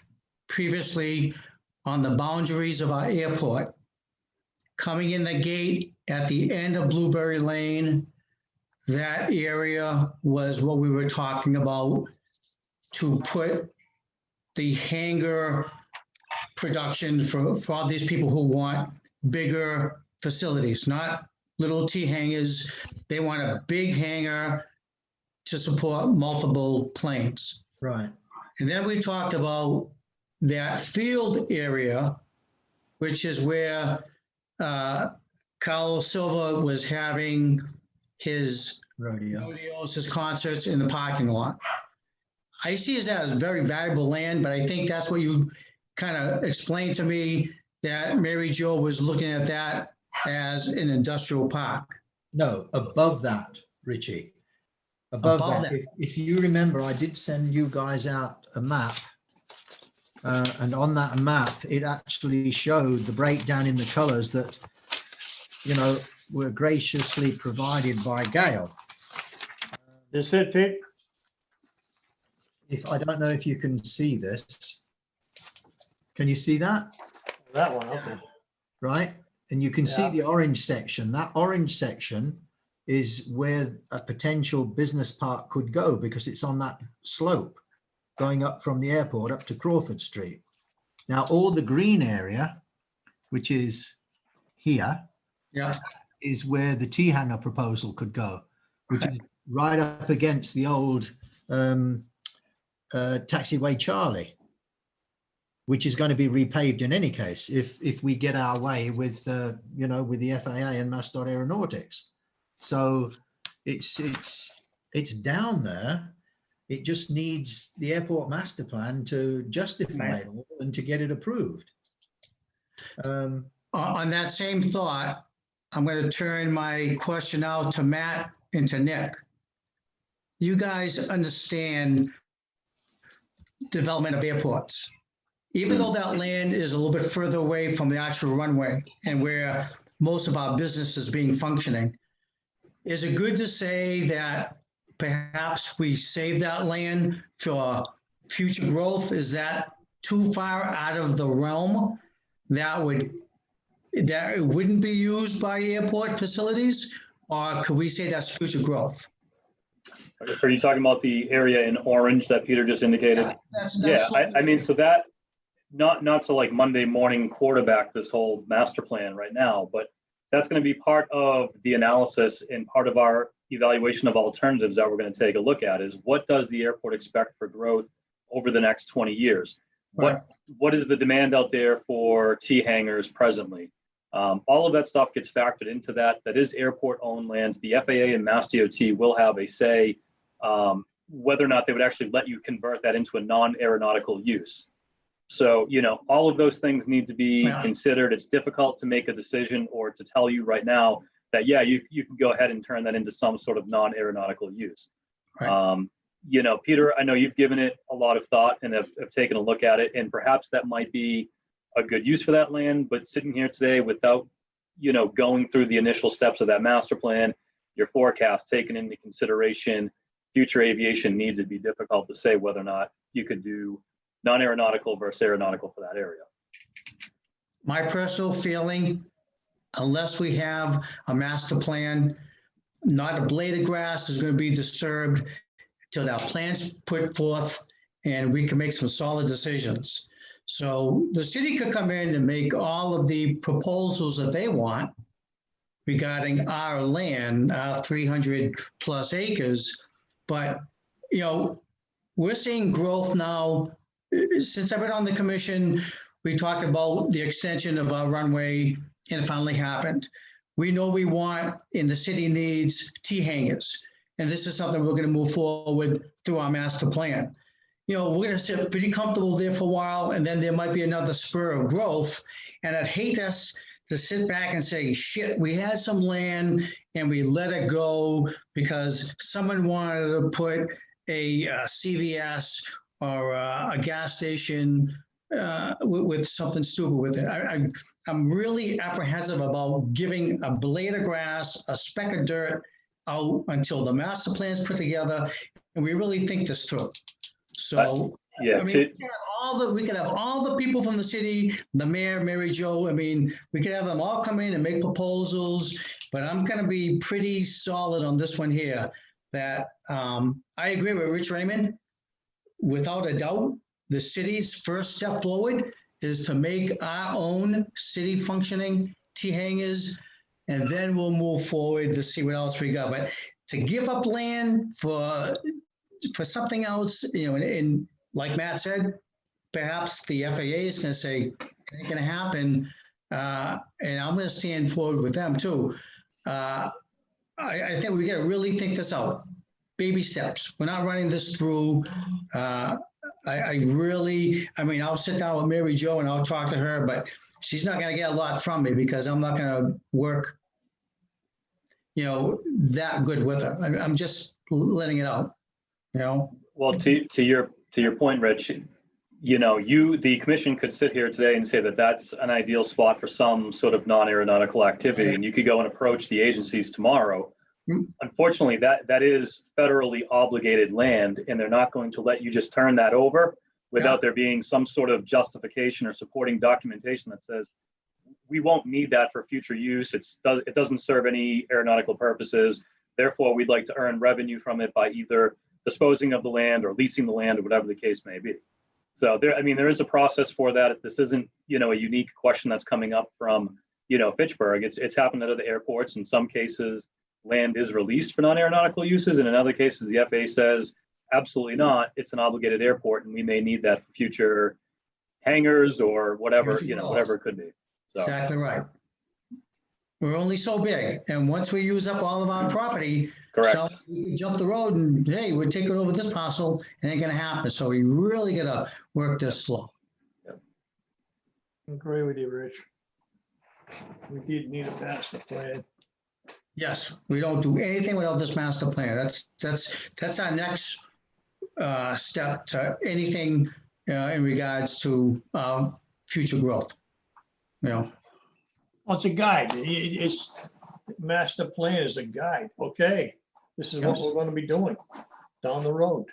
previously on the boundaries of our airport. Coming in the gate at the end of Blueberry Lane, that area was what we were talking about to put the hangar production for all these people who want bigger facilities, not little T hangars. They want a big hangar to support multiple planes. Right. And then we talked about that field area, which is where Carlos Silva was having his rodeos, his concerts in the parking lot. I see it as very valuable land, but I think that's what you kind of explained to me, that Mary Jo was looking at that as an industrial park. No, above that, Richie. Above that. If you remember, I did send you guys out a map. And on that map, it actually showed the breakdown in the colors that, were graciously provided by Gail. Is it, Pete? If I don't know if you can see this. Can you see that? That one, okay. Right? And you can see Yeah. the orange section. That orange section is where a potential business park could go because it's on that slope going up from the airport up to Crawford Street. Now, all the green area, which is here, Yeah, is where the T-hanger proposal could go, which is right up against the old taxiway Charlie, which is going to be repaved in any case if we get our way with with the FAA and Masdot Aeronautics. So it's down there. It just needs the airport master plan to justify it all and to get it approved. on that same thought, I'm going to turn my question out to Matt and to Nick. You guys understand development of airports. Even though that land is a little bit further away from the actual runway and where most of our business is being functioning, is it good to say that perhaps we save that land for future growth? Is that too far out of the realm that it wouldn't be used by airport facilities? Or could we say that's future growth? Are you talking about the area in orange that Peter just indicated? That's I mean, so that, not to like Monday morning quarterback this whole master plan right now, but that's going to be part of the analysis and part of our evaluation of alternatives that we're going to take a look at is what does the airport expect for growth over the next 20 years? What is the demand out there for T-hangers presently? All of that stuff gets factored into that. That is airport owned land. The FAA and MassDOT will have a say whether or not they would actually let you convert that into a non-aeronautical use. So, all of those things need to be considered. It's difficult to make a decision or to tell you right now that, yeah, you can go ahead and turn that into some sort of non-aeronautical use. Right. Peter, I know you've given it a lot of thought and have taken a look at it, and perhaps that might be a good use for that land, but sitting here today without, going through the initial steps of that master plan, your forecast taken into consideration, future aviation needs, it'd be difficult to say whether or not you could do non-aeronautical versus aeronautical for that area. My personal feeling, unless we have a master plan, not a blade of grass is going to be disturbed till that plan's put forth and we can make some solid decisions. So the city could come in and make all of the proposals that they want regarding our land, our 300 plus acres. But, we're seeing growth now. Since I've been on the commission, we talked about the extension of our runway and it finally happened. We know we want, and the city needs T-hangers. And this is something we're going to move forward through our master plan. We're going to sit pretty comfortable there for a while, and then there might be another spur of growth. And I'd hate us to sit back and say, shit, we had some land and we let it go because someone wanted to put a CVS or a gas station with something stupid with it. I'm really apprehensive about giving a blade of grass, a speck of dirt out until the master plan is put together and we really think this through. So, Yeah, we could have all the people from the city, the mayor, Mary Jo. We could have them all come in and make proposals, but I'm going to be pretty solid on this one here that I agree with Rich Raymond. Without a doubt, the city's first step forward is to make our own city functioning T-hangers, and then we'll move forward to see what else we got. But to give up land for something else, and like Matt said, perhaps the FAA is going to say, it ain't going to happen, and I'm going to stand forward with them too. I think we got to really think this out. Baby steps. We're not running this through. I'll sit down with Mary Jo and I'll talk to her, but she's not going to get a lot from me because I'm not going to work, that good with her. I'm just letting it out, Well, to your point, Rich, the commission could sit here today and say that that's an ideal spot for some sort of non-aeronautical activity, and you could go and approach the agencies tomorrow Unfortunately, that is federally obligated land, and they're not going to let you just turn that over without there being some sort of justification or supporting documentation that says, we won't need that for future use. It doesn't serve any aeronautical purposes. Therefore, we'd like to earn revenue from it by either disposing of the land or leasing the land or whatever the case may be. So there is a process for that. This isn't, a unique question that's coming up from, Fitchburg. It's happened at other airports. In some cases, land is released for non-aeronautical uses, and in other cases, the FAA says, absolutely not. It's an obligated airport, and we may need that for future hangars or whatever, whatever it could be. So. Exactly right. We're only so big, and once we use up all of our property, Correct. so we can jump the road and, hey, we're taking over this parcel, it ain't gonna happen. So we really gotta work this slow. Agree with you, Rich. We did need a master plan. Yes, we don't do anything without this master plan. That's our next step to anything in regards to future growth. Well, it's a guide. It's master plan is a guide. Okay, this is what Yes. we're going to be doing down the road.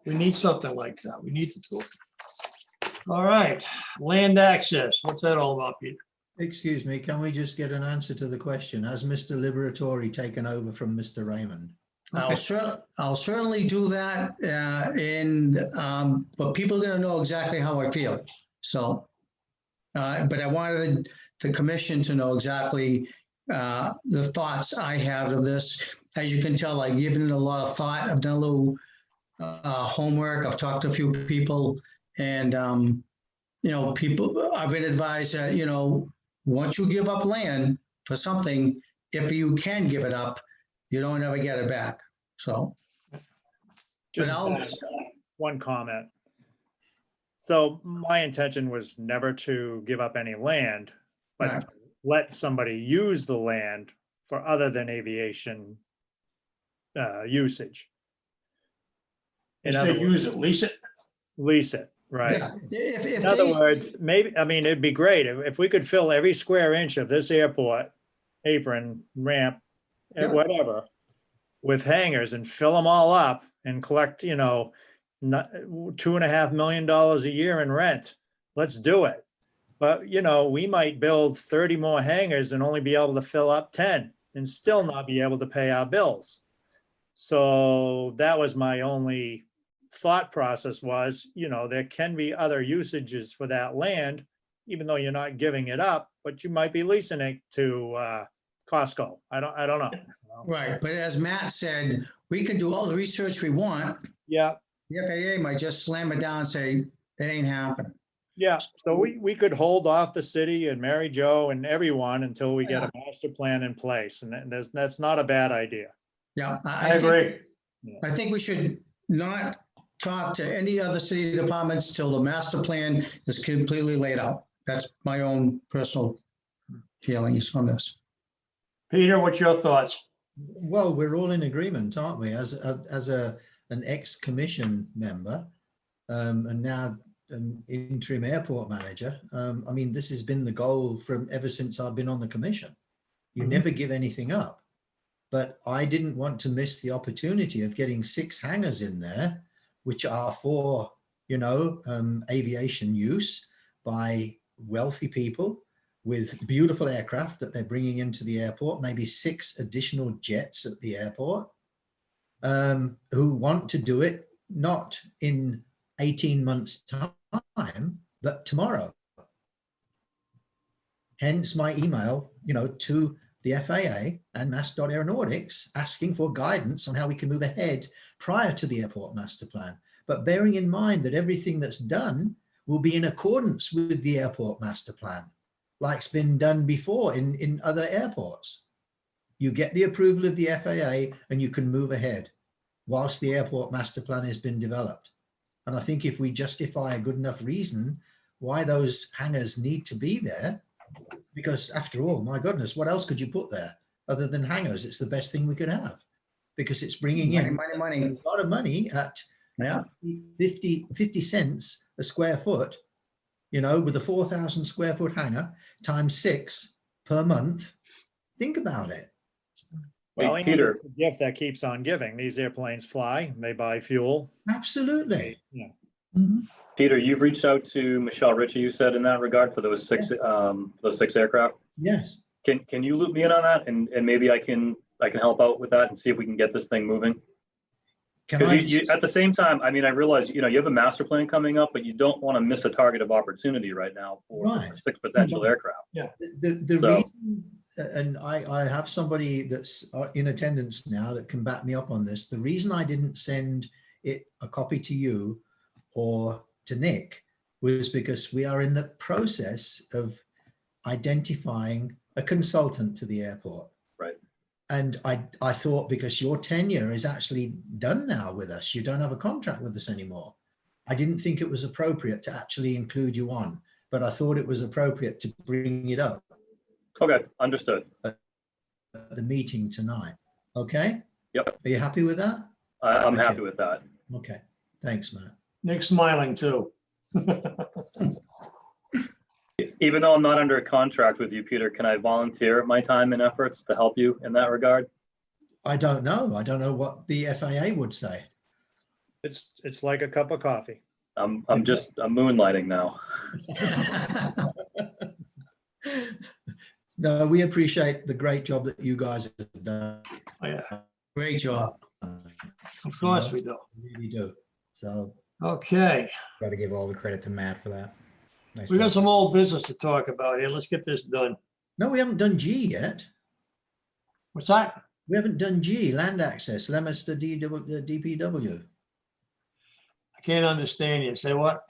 We need something like that. We need to do it. All right, land access. What's that all about, Peter? Excuse me, can we just get an answer to the question? Has Mr. Liberatore taken over from Mr. Raymond? I'll certainly do that, but people are gonna know exactly how I feel. So, but I wanted the commission to know exactly the thoughts I have of this. As you can tell, I've given it a lot of thought. I've done a little homework. I've talked to a few people, and people. I've been advised that once you give up land for something, if you can give it up, you don't ever get it back. So, Just one comment. So my intention was never to give up any land, but Right. let somebody use the land for other than aviation usage. In If other they words, use it, lease it. lease it, right? yeah, if In other words, maybe, it'd be great if we could fill every square inch of this airport, apron, ramp, Yeah. whatever, with hangars and fill them all up and collect, $2.5 million a year in rent. Let's do it. But, we might build 30 more hangars and only be able to fill up 10 and still not be able to pay our bills. So that was my only thought process was, there can be other usages for that land, even though you're not giving it up, but you might be leasing it to Costco. I don't know. right, but as Matt said, we can do all the research we want. Yeah, The FAA might just slam it down and say, it ain't happening. yeah. So we could hold off the city and Mary Jo and everyone until we get a master plan in place. And that's not a bad idea. Yeah, I agree. I think we should not talk to any other city departments till the master plan is completely laid out. That's my own personal feelings on this. Peter, what's your thoughts? Well, we're all in agreement, aren't we? As an ex-commission member and now an interim airport manager. This has been the goal from ever since I've been on the commission. You never give anything up. But I didn't want to miss the opportunity of getting 6 hangars in there, which are for, aviation use by wealthy people with beautiful aircraft that they're bringing into the airport, maybe 6 additional jets at the airport, who want to do it not in 18 months' time, but tomorrow. Hence my email, to the FAA and Mass.Aeronautics asking for guidance on how we can move ahead prior to the airport master plan. But bearing in mind that everything that's done will be in accordance with the airport master plan, like's been done before in other airports. You get the approval of the FAA and you can move ahead whilst the airport master plan has been developed. And I think if we justify a good enough reason why those hangars need to be there, because after all, my goodness, what else could you put there other than hangars? It's the best thing we could have because it's bringing in money. a lot of money at 50 cents a square foot, with a 4,000 square foot hangar times 6 per month. Think about it. Well, and Peter, it's a gift that keeps on giving. These airplanes fly, they buy fuel. Absolutely. Yeah. Peter, you've reached out to Michelle Ritchie, you said, in that regard for those six aircraft. Yes. Can you loop me in on that, and maybe I can help out with that and see if we can get this thing moving? Can I Because you, just, at the same time, I mean, I realize, you have a master plan coming up, but you don't want to miss a target of opportunity right now for Right. 6 potential Right. aircraft. the So- reason, and I have somebody that's in attendance now that can back me up on this. The reason I didn't send a copy to you or to Nick was because we are in the process of identifying a consultant to the airport. Right. And I thought, because your tenure is actually done now with us, you don't have a contract with us anymore. I didn't think it was appropriate to actually include you on, but I thought it was appropriate to bring it up Okay, understood. at the meeting tonight. Okay? Yep. Are you happy with that? I'm Thank happy you. with that. Okay. Thanks, Matt. Nick's smiling too. Even though I'm not under a contract with you, Peter, can I volunteer my time and efforts to help you in that regard? I don't know. I don't know what the FAA would say. It's like a cup of coffee. I'm moonlighting now. No, we appreciate the great job that you guys have done. Oh, yeah, Great job. of course we do. We really do. So, Okay, Got to give all the credit to Matt for that. Nice we got job. some old business to talk about here. Let's get this done. no, we haven't done G yet. What's that? We haven't done G, land access, Leominster DPW. I can't understand you. Say what?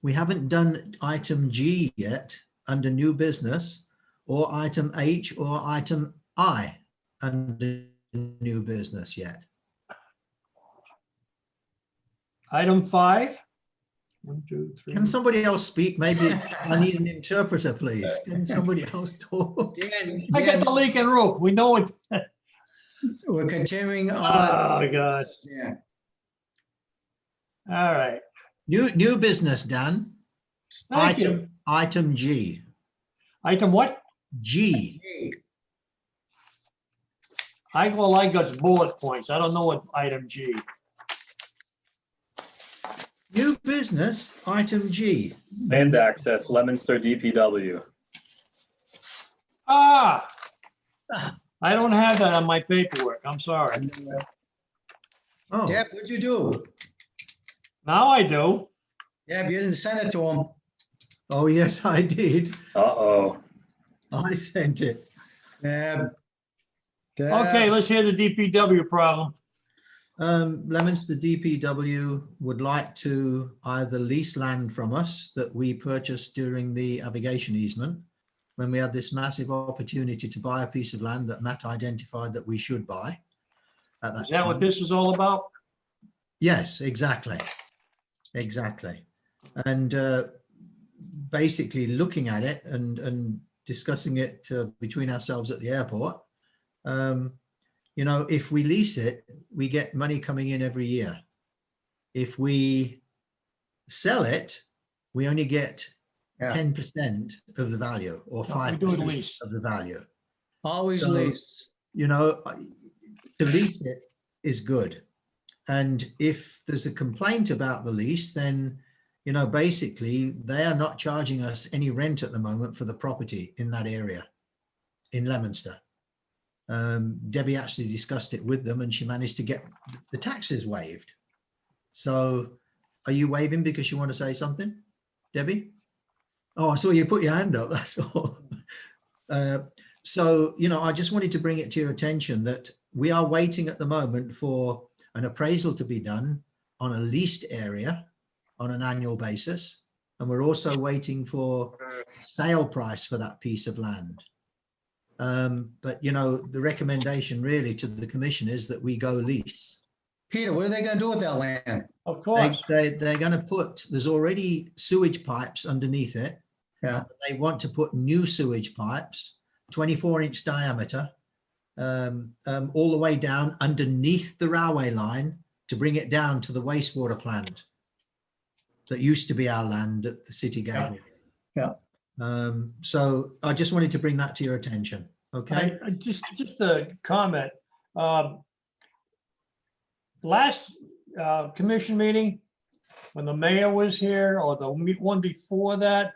We haven't done item G yet under new business, or item H or item I under new business yet. Item 5? 1, 2, 3. Can somebody else speak? Maybe I need an interpreter, please. Can somebody else talk? Dan, I got the leaking roof. We know it. we're continuing on. Oh, God. Yeah. All right. New business, Dan. Thank you. Item G. Item what? G. I got bullet points. I don't know what item G. New business, item G. Land access, Leominster DPW. Ah! I don't have that on my paperwork. I'm sorry. Oh, Deb, what'd you do? Now I do. Deb, you didn't send it to him. oh yes, I did. Uh-oh. I sent it. Deb. Deb. Okay, let's hear the DPW problem. Leominster DPW would like to either lease land from us that we purchased during the abrogation easement, when we had this massive opportunity to buy a piece of land that Matt identified that we should buy at that Is that what time. this is all about? Yes, exactly. Exactly. And basically looking at it and discussing it between ourselves at the airport, you know, if we lease it, we get money coming in every year. If we sell it, we only get Yeah. 10% of the value, or No, we do it 5% lease. of the value. Always So- lease. You know, to lease it is good. And if there's a complaint about the lease, then, you know, basically they are not charging us any rent at the moment for the property in that area in Leominster. Debbie actually discussed it with them and she managed to get the taxes waived. So are you waiving because you want to say something, Debbie? Oh, I saw you put your hand up, that's all. So, you know, I just wanted to bring it to your attention that we are waiting at the moment for an appraisal to be done on a leased area on an annual basis. And we're also waiting for sale price for that piece of land. But, you know, the recommendation really to the commission is that we go lease. Peter, what are they gonna do with that land? Of course. They're going to put, there's already sewage pipes underneath it. Yeah. They want to put new sewage pipes, 24-inch diameter, all the way down underneath the railway line to bring it down to the wastewater plant that used to be our land at the city gateway. Yeah. So I just wanted to bring that to your attention. Okay, Just a comment. Last commission meeting, when the mayor was here, or the one before that,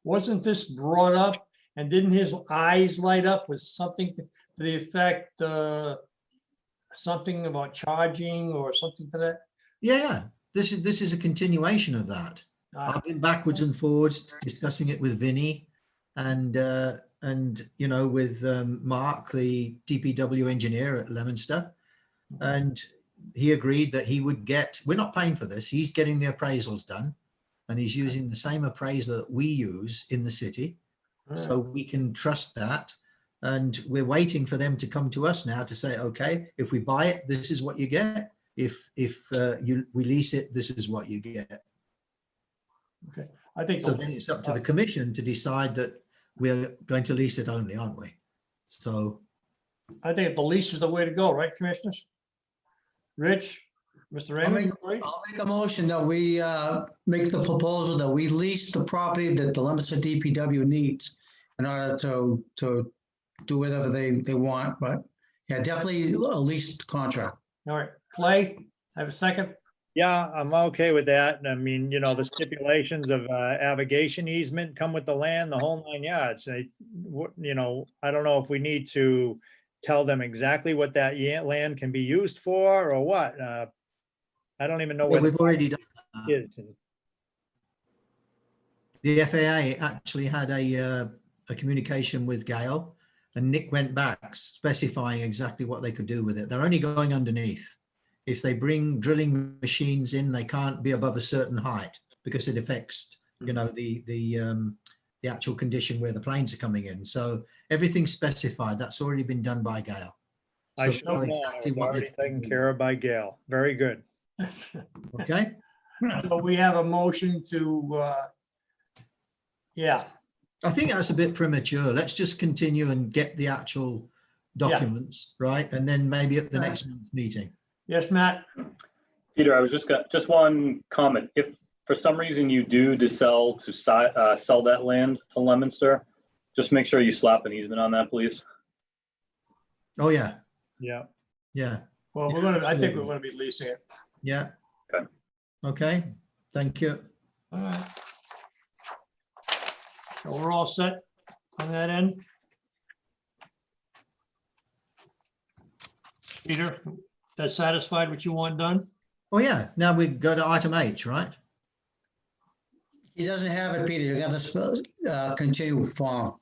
wasn't this brought up? And didn't his eyes light up with something to the effect, something about charging or something to that? yeah, this is a continuation of that. I've been backwards and forwards discussing it with Vinny and you know, with Mark, the DPW engineer at Leominster, and he agreed that he would get, we're not paying for this, he's getting the appraisals done, and he's using the same appraiser that we use in the city, so we can trust that. And we're waiting for them to come to us now to say, okay, if we buy it, this is what you get. If we lease it, this is what you get. Okay, I think. So then it's up to the commission to decide that we're going to lease it only, aren't we? So I think the lease is the way to go, right, commissioners? Rich, Mr. Raymond, right? I'll make a motion that we make the proposal that we lease the property that the Leominster DPW needs in order to do whatever they want, but yeah, definitely a leased contract. All right, Clay, have a second? Yeah, I'm okay with that. I mean, you know, the stipulations of navigation easement come with the land, the whole 9 yards. You know, I don't know if we need to tell them exactly what that land can be used for or what. I don't even know well, what we've already done that. it is. The FAA actually had a communication with Gale, and Nick went back specifying exactly what they could do with it. They're only going underneath. If they bring drilling machines in, they can't be above a certain height because it affects, you know, the actual condition where the planes are coming in. So everything's specified. That's already been done by Gale. I So should they know have known. exactly It was what they already can taken do. care of by Gail. Very good. Okay. So we have a motion to, yeah, I think that's a bit premature. Let's just continue and get the actual documents, right? And then maybe at the next month's meeting. yes, Matt? Peter, I was just one comment. If for some reason you do sell that land to Leominster, just make sure you slap an easement on that, please. Oh yeah, Yeah. yeah, Well, I think we're gonna be leasing it. yeah. Okay. Okay, thank you. All right. So we're all set on that end? Peter, that satisfied what you want done? Oh yeah, now we go to item H, right? He doesn't have it, Peter. You got to continue form.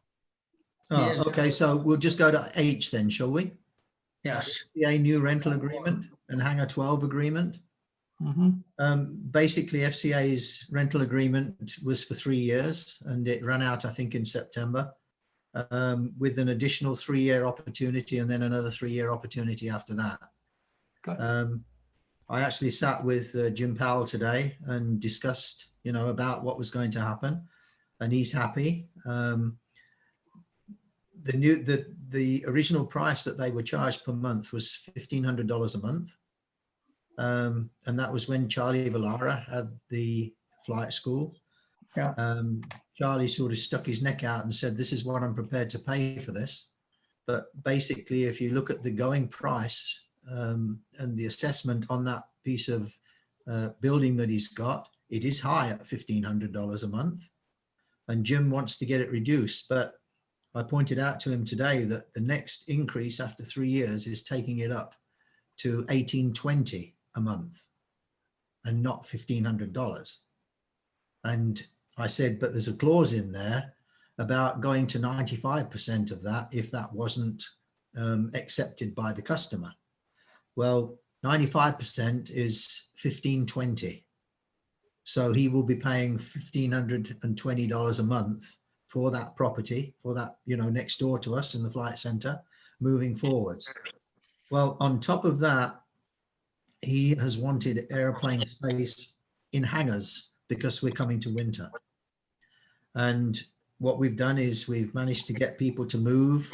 Oh, Yes. okay, so we'll just go to H then, shall we? Yes. FCA new rental agreement and Hangar 12 agreement. Basically, FCA's rental agreement was for 3 years and it ran out, I think, in September, with an additional 3-year opportunity and then another 3-year opportunity after that. Okay. I actually sat with Jim Powell today and discussed, you know, about what was going to happen, and he's happy. The original price that they were charged per month was $1,500 a month. And that was when Charlie Vallara had the flight school. Yeah. Charlie sort of stuck his neck out and said, this is what I'm prepared to pay for this. But basically, if you look at the going price and the assessment on that piece of building that he's got, it is high at $1,500 a month. And Jim wants to get it reduced. But I pointed out to him today that the next increase after 3 years is taking it up to $1,820 a month and not $1,500. And I said, but there's a clause in there about going to 95% of that if that wasn't accepted by the customer. Well, 95% is $1,520. So he will be paying $1,520 a month for that property, for that, you know, next door to us in the flight center moving forwards. Well, on top of that, he has wanted airplane space in hangars because we're coming to winter. And what we've done is we've managed to get people to move.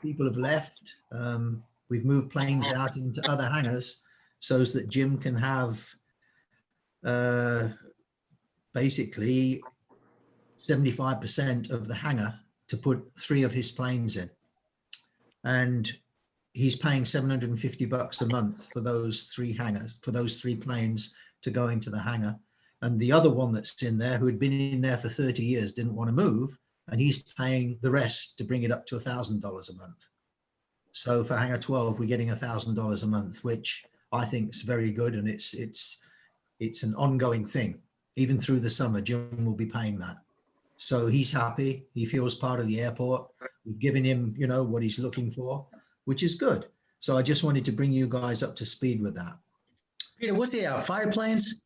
People have left. We've moved planes out into other hangars so that Jim can have basically 75% of the hangar to put 3 of his planes in. and he's paying $750 a month for those 3 hangars, for those 3 planes to go into the hangar. And the other one that's in there, who had been in there for 30 years, didn't want to move, and he's paying the rest to bring it up to $1,000 a month. So for hangar 12, we're getting $1,000 a month, which I think is very good, and it's an ongoing thing. Even through the summer, Jim will be paying that. So he's happy. He feels part of the airport. We've given him, you know, what he's looking for, which is good. So I just wanted to bring you guys up to speed with that. Peter, what's he have, 5 planes?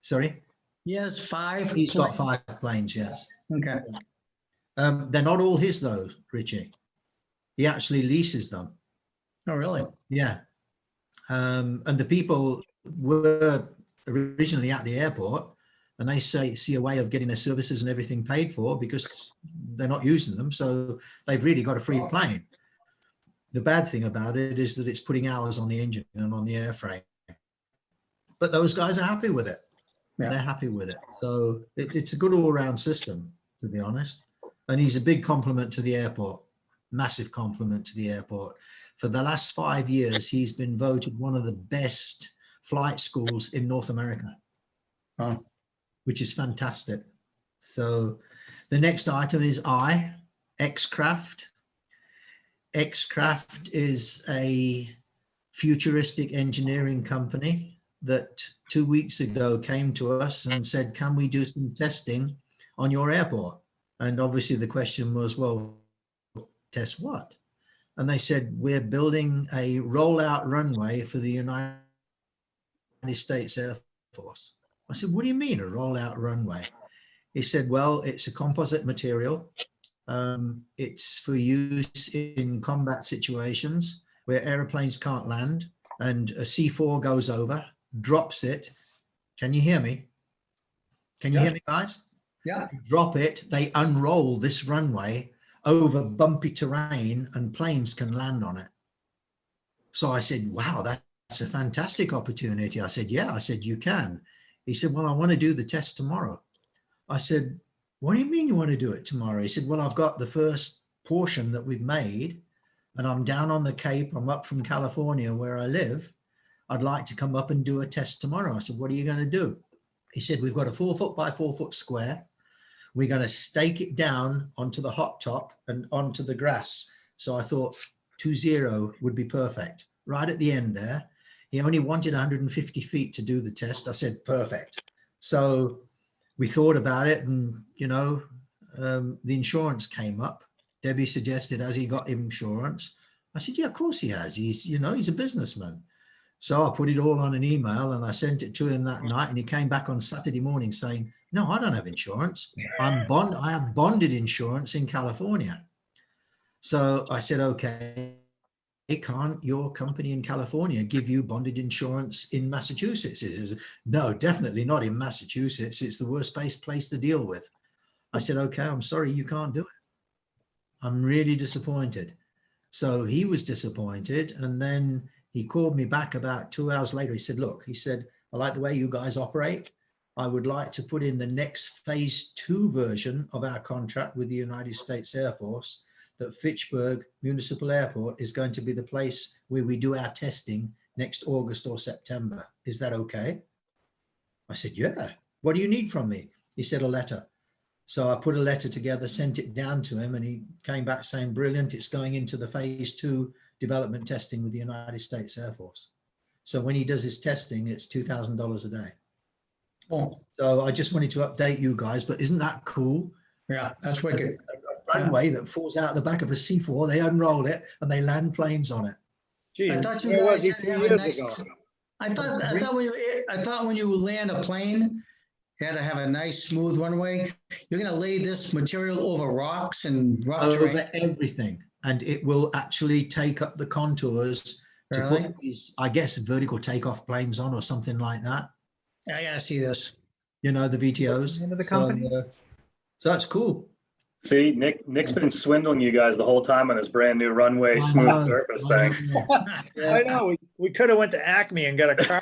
Sorry? Yes, 5. He's got planes? 5 planes, yes. Okay. They're not all his though, Richie. He actually leases them. Oh, really? Yeah. And the people were originally at the airport, and they see a way of getting their services and everything paid for because they're not using them. So they've really got a free plane. The bad thing about it is that it's putting hours on the engine and on the airframe. But those guys are happy with it. Yeah. They're happy with it. So it's a good all-round system, to be honest. And he's a big compliment to the airport, massive compliment to the airport. For the last 5 years, he's been voted one of the best flight schools in North America, Oh. which is fantastic. So the next item is X-Craft. X-Craft is a futuristic engineering company that 2 weeks ago came to us and said, can we do some testing on your airport? And obviously the question was, well, test what? And they said, we're building a rollout runway for the United States Air Force. I said, what do you mean a rollout runway? He said, well, it's a composite material. It's for use in combat situations where airplanes can't land and a C4 goes over, drops it. Can you hear me? Can you hear me, guys? Yeah. Drop it, they unroll this runway over bumpy terrain and planes can land on it. So I said, wow, that's a fantastic opportunity. I said, yeah, I said, you can. He said, well, I want to do the test tomorrow. I said, what do you mean you want to do it tomorrow? He said, well, I've got the first portion that we've made and I'm down on the Cape. I'm up from California where I live. I'd like to come up and do a test tomorrow. I said, what are you going to do? He said, we've got a 4 foot by 4 foot square. We're going to stake it down onto the hot top and onto the grass. So I thought 2-0 would be perfect. Right at the end there, he only wanted 150 feet to do the test. I said, perfect. So we thought about it and, you know, the insurance came up. Debbie suggested, has he got insurance? I said, yeah, of course he has. He's, you know, he's a businessman. So I put it all on an email and I sent it to him that night and he came back on Saturday morning saying, no, I don't have insurance. I have bonded insurance in California. So I said, okay, can't your company in California give you bonded insurance in Massachusetts? He says, no, definitely not in Massachusetts. It's the worst place to deal with. I said, okay, I'm sorry, you can't do it. I'm really disappointed. So he was disappointed. And then he called me back about 2 hours later. He said, look, he said, I like the way you guys operate. I would like to put in the next phase 2 version of our contract with the United States Air Force, that Fitchburg Municipal Airport is going to be the place where we do our testing next August or September. Is that okay? I said, yeah. What do you need from me? He said, a letter. So I put a letter together, sent it down to him, and he came back saying, brilliant, it's going into the phase 2 development testing with the United States Air Force. So when he does his testing, it's $2,000 a day. Oh, So I just wanted to update you guys, but isn't that cool? yeah, that's wicked. A runway that falls out the back of a C4, they unroll it and they land planes on it. Gee, I thought you where was guys he had to 2 have a years nice. ago? I thought when you land a plane, you had to have a nice smooth runway. You're gonna lay this material over rocks and rough terrain. Over everything, and it will actually take up the contours to Really? put these, I guess, vertical takeoff planes on or something like that. I gotta see this. You know, the VTOs. Name of the company? So that's cool. See, Nick's been swindling you guys the whole time on this brand new runway I smooth know, surface I thing. know. I know, we could have went to Acme and got a car.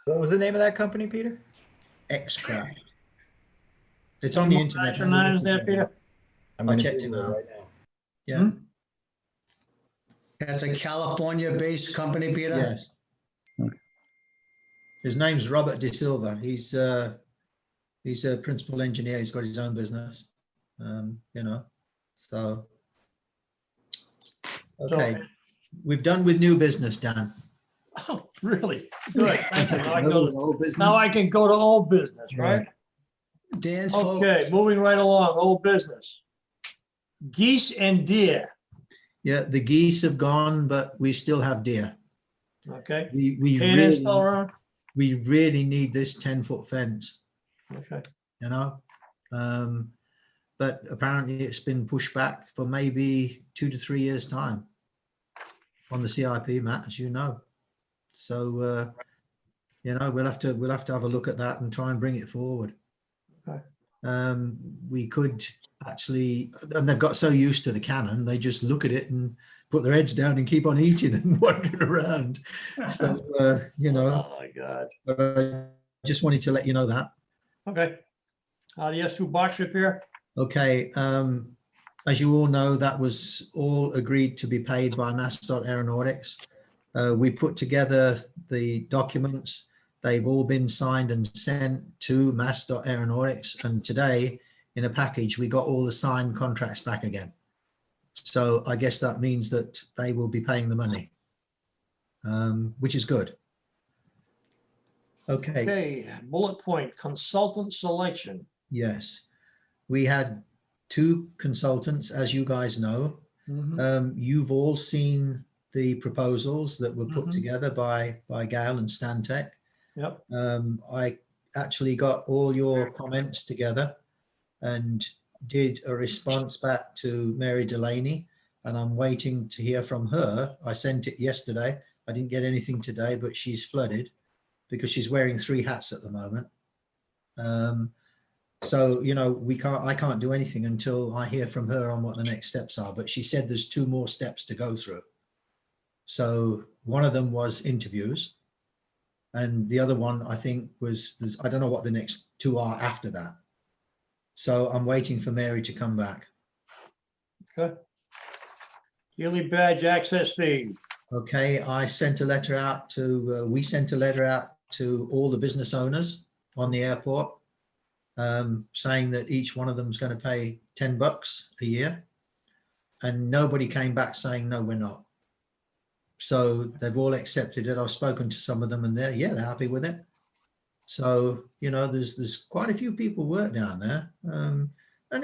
What was the name of that company, Peter? X-Craft. It's on the internet. Action items there, Peter? I'm I gonna checked it Google it now. right now. Yeah. Hmm? That's a California-based company, Peter? Yes. His name's Robert De Silva. He's a principal engineer. He's got his own business. You know, so okay. We've done with new business, Dan. Oh, really? Good. Thank you. Take Now I it over go with to- old business. now I can go to old business, right? Dan's Okay, folks, moving right along, old business. Geese and deer, Yeah, the geese have gone, but we still have deer. okay? We K&N still around? really need this 10-foot fence, Okay, you know? But apparently it's been pushed back for maybe 2 to 3 years' time on the CIP, Matt, as you know. So, you know, we'll have to have a look at that and try and bring it forward. Okay. We could actually, and they've got so used to the cannon, they just look at it and put their heads down and keep on eating and wandering around. So, you know, oh my God, I just wanted to let you know that. okay. The S2 box repair, Okay, as you all know, that was all agreed to be paid by Mascot Aeronautics. We put together the documents. They've all been signed and sent to Mascot Aeronautics. And today, in a package, we got all the signed contracts back again. So I guess that means that they will be paying the money, which is good. Okay, okay, bullet point, consultant selection. yes. We had 2 consultants, as you guys know. Mhm. You've all seen the proposals that were put Mhm. together by Gail and Stantec. Yep, I actually got all your comments together and did a response back to Mary Delaney, and I'm waiting to hear from her. I sent it yesterday. I didn't get anything today, but she's flooded because she's wearing 3 hats at the moment. So, you know, I can't do anything until I hear from her on what the next steps are, but she said there's 2 more steps to go through. So one of them was interviews. And the other one, I think, I don't know what the next 2 are after that. So I'm waiting for Mary to come back. okay. Yearly badge access fee, Okay, I sent a letter out to, we sent a letter out to all the business owners on the airport, saying that each one of them is going to pay $10 a year. And nobody came back saying, no, we're not. So they've all accepted it. I've spoken to some of them and they're happy with it. So, you know, there's quite a few people work down there. And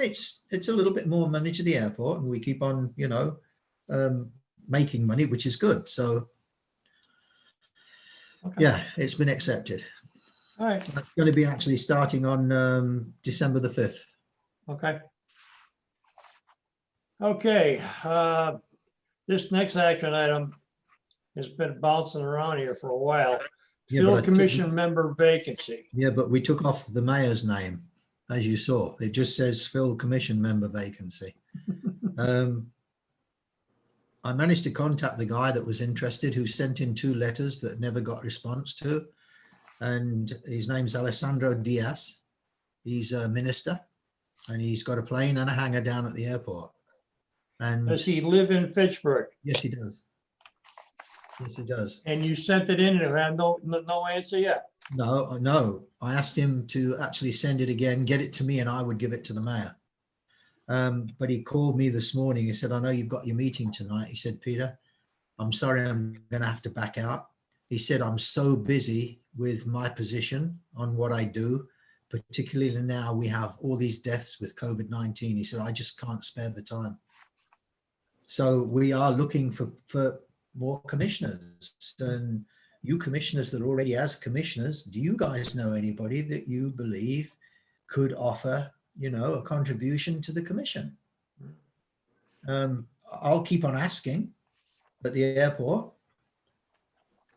it's a little bit more money to the airport, and we keep on, you know, making money, which is good. So okay, yeah, it's been accepted. all right, It's going to be actually starting on December the 5th. okay. Okay, this next action item has been bouncing around here for a while. Yeah, but Fill I took- commission member vacancy. Yeah, but we took off the mayor's name, as you saw. It just says fill commission member vacancy. I managed to contact the guy that was interested, who sent in 2 letters that never got response to. And his name's Alessandro Diaz. He's a minister, and he's got a plane and a hangar down at the airport. And Does he live in Fitchburg? yes, he does. Yes, he does. And you sent it in and have no answer yet? No, I asked him to actually send it again, get it to me, and I would give it to the mayor. But he called me this morning. He said, I know you've got your meeting tonight. He said, Peter, I'm sorry, I'm going to have to back out. He said, I'm so busy with my position on what I do, particularly now we have all these deaths with COVID-19. He said, I just can't spare the time. So we are looking for more commissioners. And you commissioners that are already as commissioners, do you guys know anybody that you believe could offer, you know, a contribution to the commission? I'll keep on asking at the airport.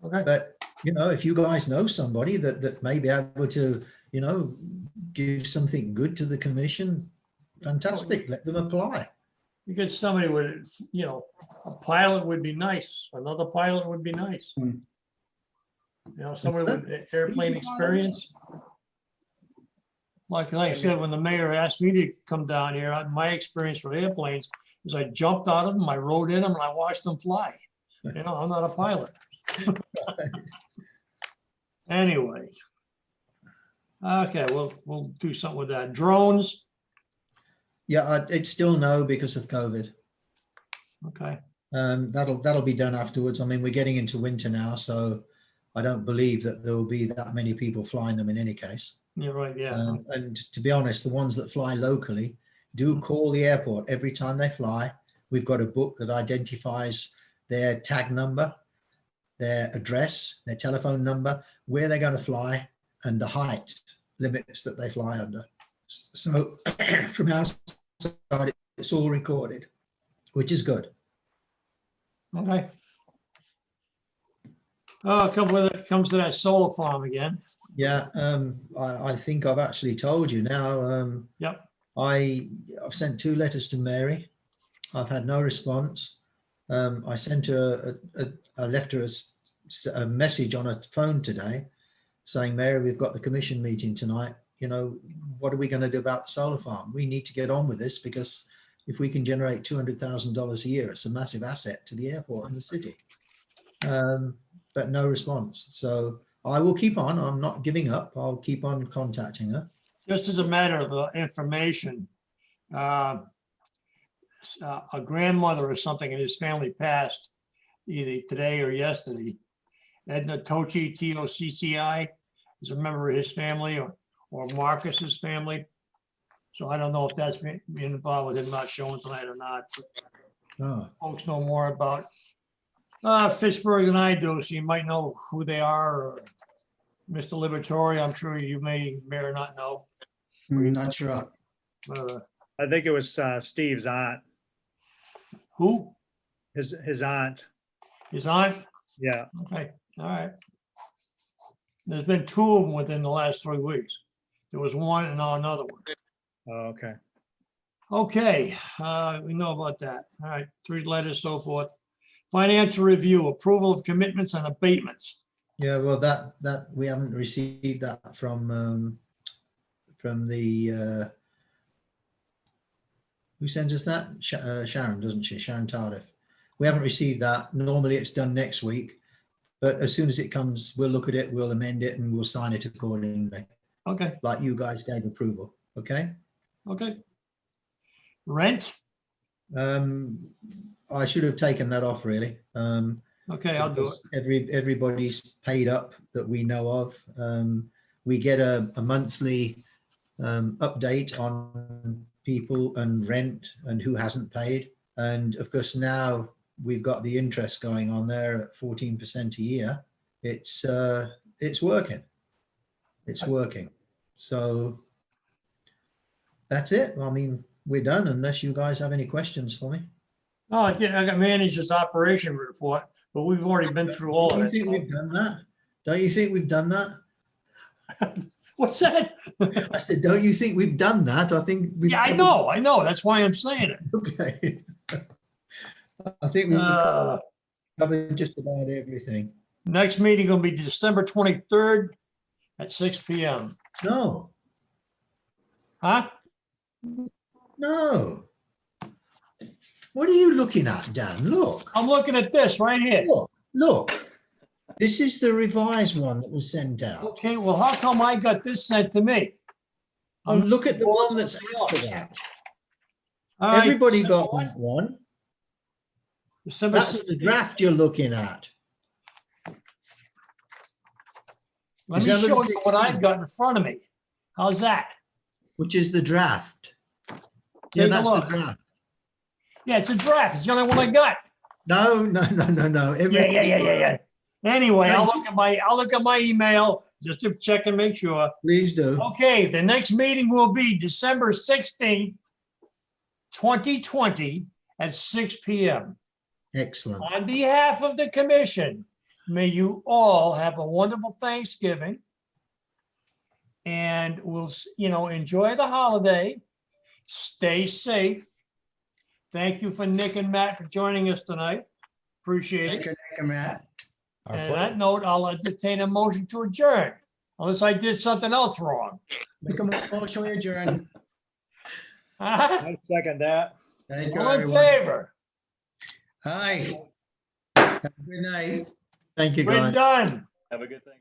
Okay, But, you know, if you guys know somebody that may be able to, you know, give something good to the commission, fantastic, let them apply. because somebody would, you know, a pilot would be nice. Another pilot would be nice. Hmm. You know, somebody with airplane experience. Like I said, when the mayor asked me to come down here, my experience with airplanes is I jumped out of them, I rode in them, and I watched them fly. You know, I'm not a pilot. Anyway. Okay, we'll do something with that. Drones, Yeah, it's still no because of COVID. okay. That'll be done afterwards. I mean, we're getting into winter now, so I don't believe that there will be that many people flying them in any case. You're right, yeah. And to be honest, the ones that fly locally do call the airport every time they fly. We've got a book that identifies their tag number, their address, their telephone number, where they're going to fly, and the height limits that they fly under. So from our side, it's all recorded, which is good. Okay. A couple of it comes to that solar farm again. Yeah, I think I've actually told you now. Yep. I've sent 2 letters to Mary. I've had no response. I sent her I left her a message on her phone today saying, Mary, we've got the commission meeting tonight. You know, what are we going to do about the solar farm? We need to get on with this, because if we can generate $200,000 a year, it's a massive asset to the airport and the city. But no response. So I will keep on. I'm not giving up. I'll keep on contacting her. Just as a matter of information, a grandmother or something in his family passed either today or yesterday. Edna Tocci, Tocci, is a member of his family, or Marcus's family. So I don't know if that's being involved with him not showing tonight or not. Oh, Folks know more about Fitchburg than I do, so you might know who they are. Or Mr. Liberatore, I'm sure you may or not know. Not sure. I think it was Steve's aunt, Who? his aunt. His aunt? Yeah. Okay, all right. There's been 2 of them within the last 3 weeks. There was one and now another one. Oh, okay. Okay, we know about that. All right, 3 letters, so forth. Financial review, approval of commitments and abatements. yeah. Well, that we haven't received that from the who sends us that? Sharon, doesn't she? Sharon Tardif. We haven't received that. Normally it's done next week, but as soon as it comes, we'll look at it, we'll amend it, and we'll sign it accordingly, Okay, like you guys gave approval. Okay. okay. Rent, I should have taken that off, really. okay, I'll do it. because everybody's paid up that we know of. We get a monthly update on people and rent and who hasn't paid. And of course, now we've got the interest going on there at 14% a year. It's working. It's working. So that's it. I mean, we're done unless you guys have any questions for me. Oh, I got manager's operation report, but we've already been through all of Don't that you think stuff. we've done that? Don't you think we've done that? What's that? I said, don't you think we've done that? I think we've Yeah, I know. That's why I'm saying it. Okay. I think we've covered just about everything. Next meeting gonna be December 23rd at 6 p.m. No, Huh? no. What are you looking at, Dan? Look, I'm looking at this right here. look. This is the revised one that was sent out. Okay, well, how come I got this sent to me? And look at the Well, one that's something after else. that. All right, Everybody December got what? that one. December That's the 16th. draft you're looking at. Let me December show the you what 16th. I've got in front of me. How's that? Which is the draft. Yeah, Take a that's the look. draft. Yeah, it's a draft. It's the only one I got. No. Yeah. Anyway, I'll look at my email just to check and make sure. Please do. Okay, the next meeting will be December 16th, 2020 at 6 p.m. Excellent. On behalf of the commission, may you all have a wonderful Thanksgiving. And we'll, enjoy the holiday. Stay safe. Thank you for Nick and Matt for joining us tonight. Appreciate Thank it. you, Nick and Matt. Our And on pleasure. that note, I'll entertain a motion to adjourn. unless I did something else wrong. Make a motion, we adjourn. All I second that. Thank you, in everyone. favor? Aye. Have a good night. Thank you, We're guys. done. Have a good thing.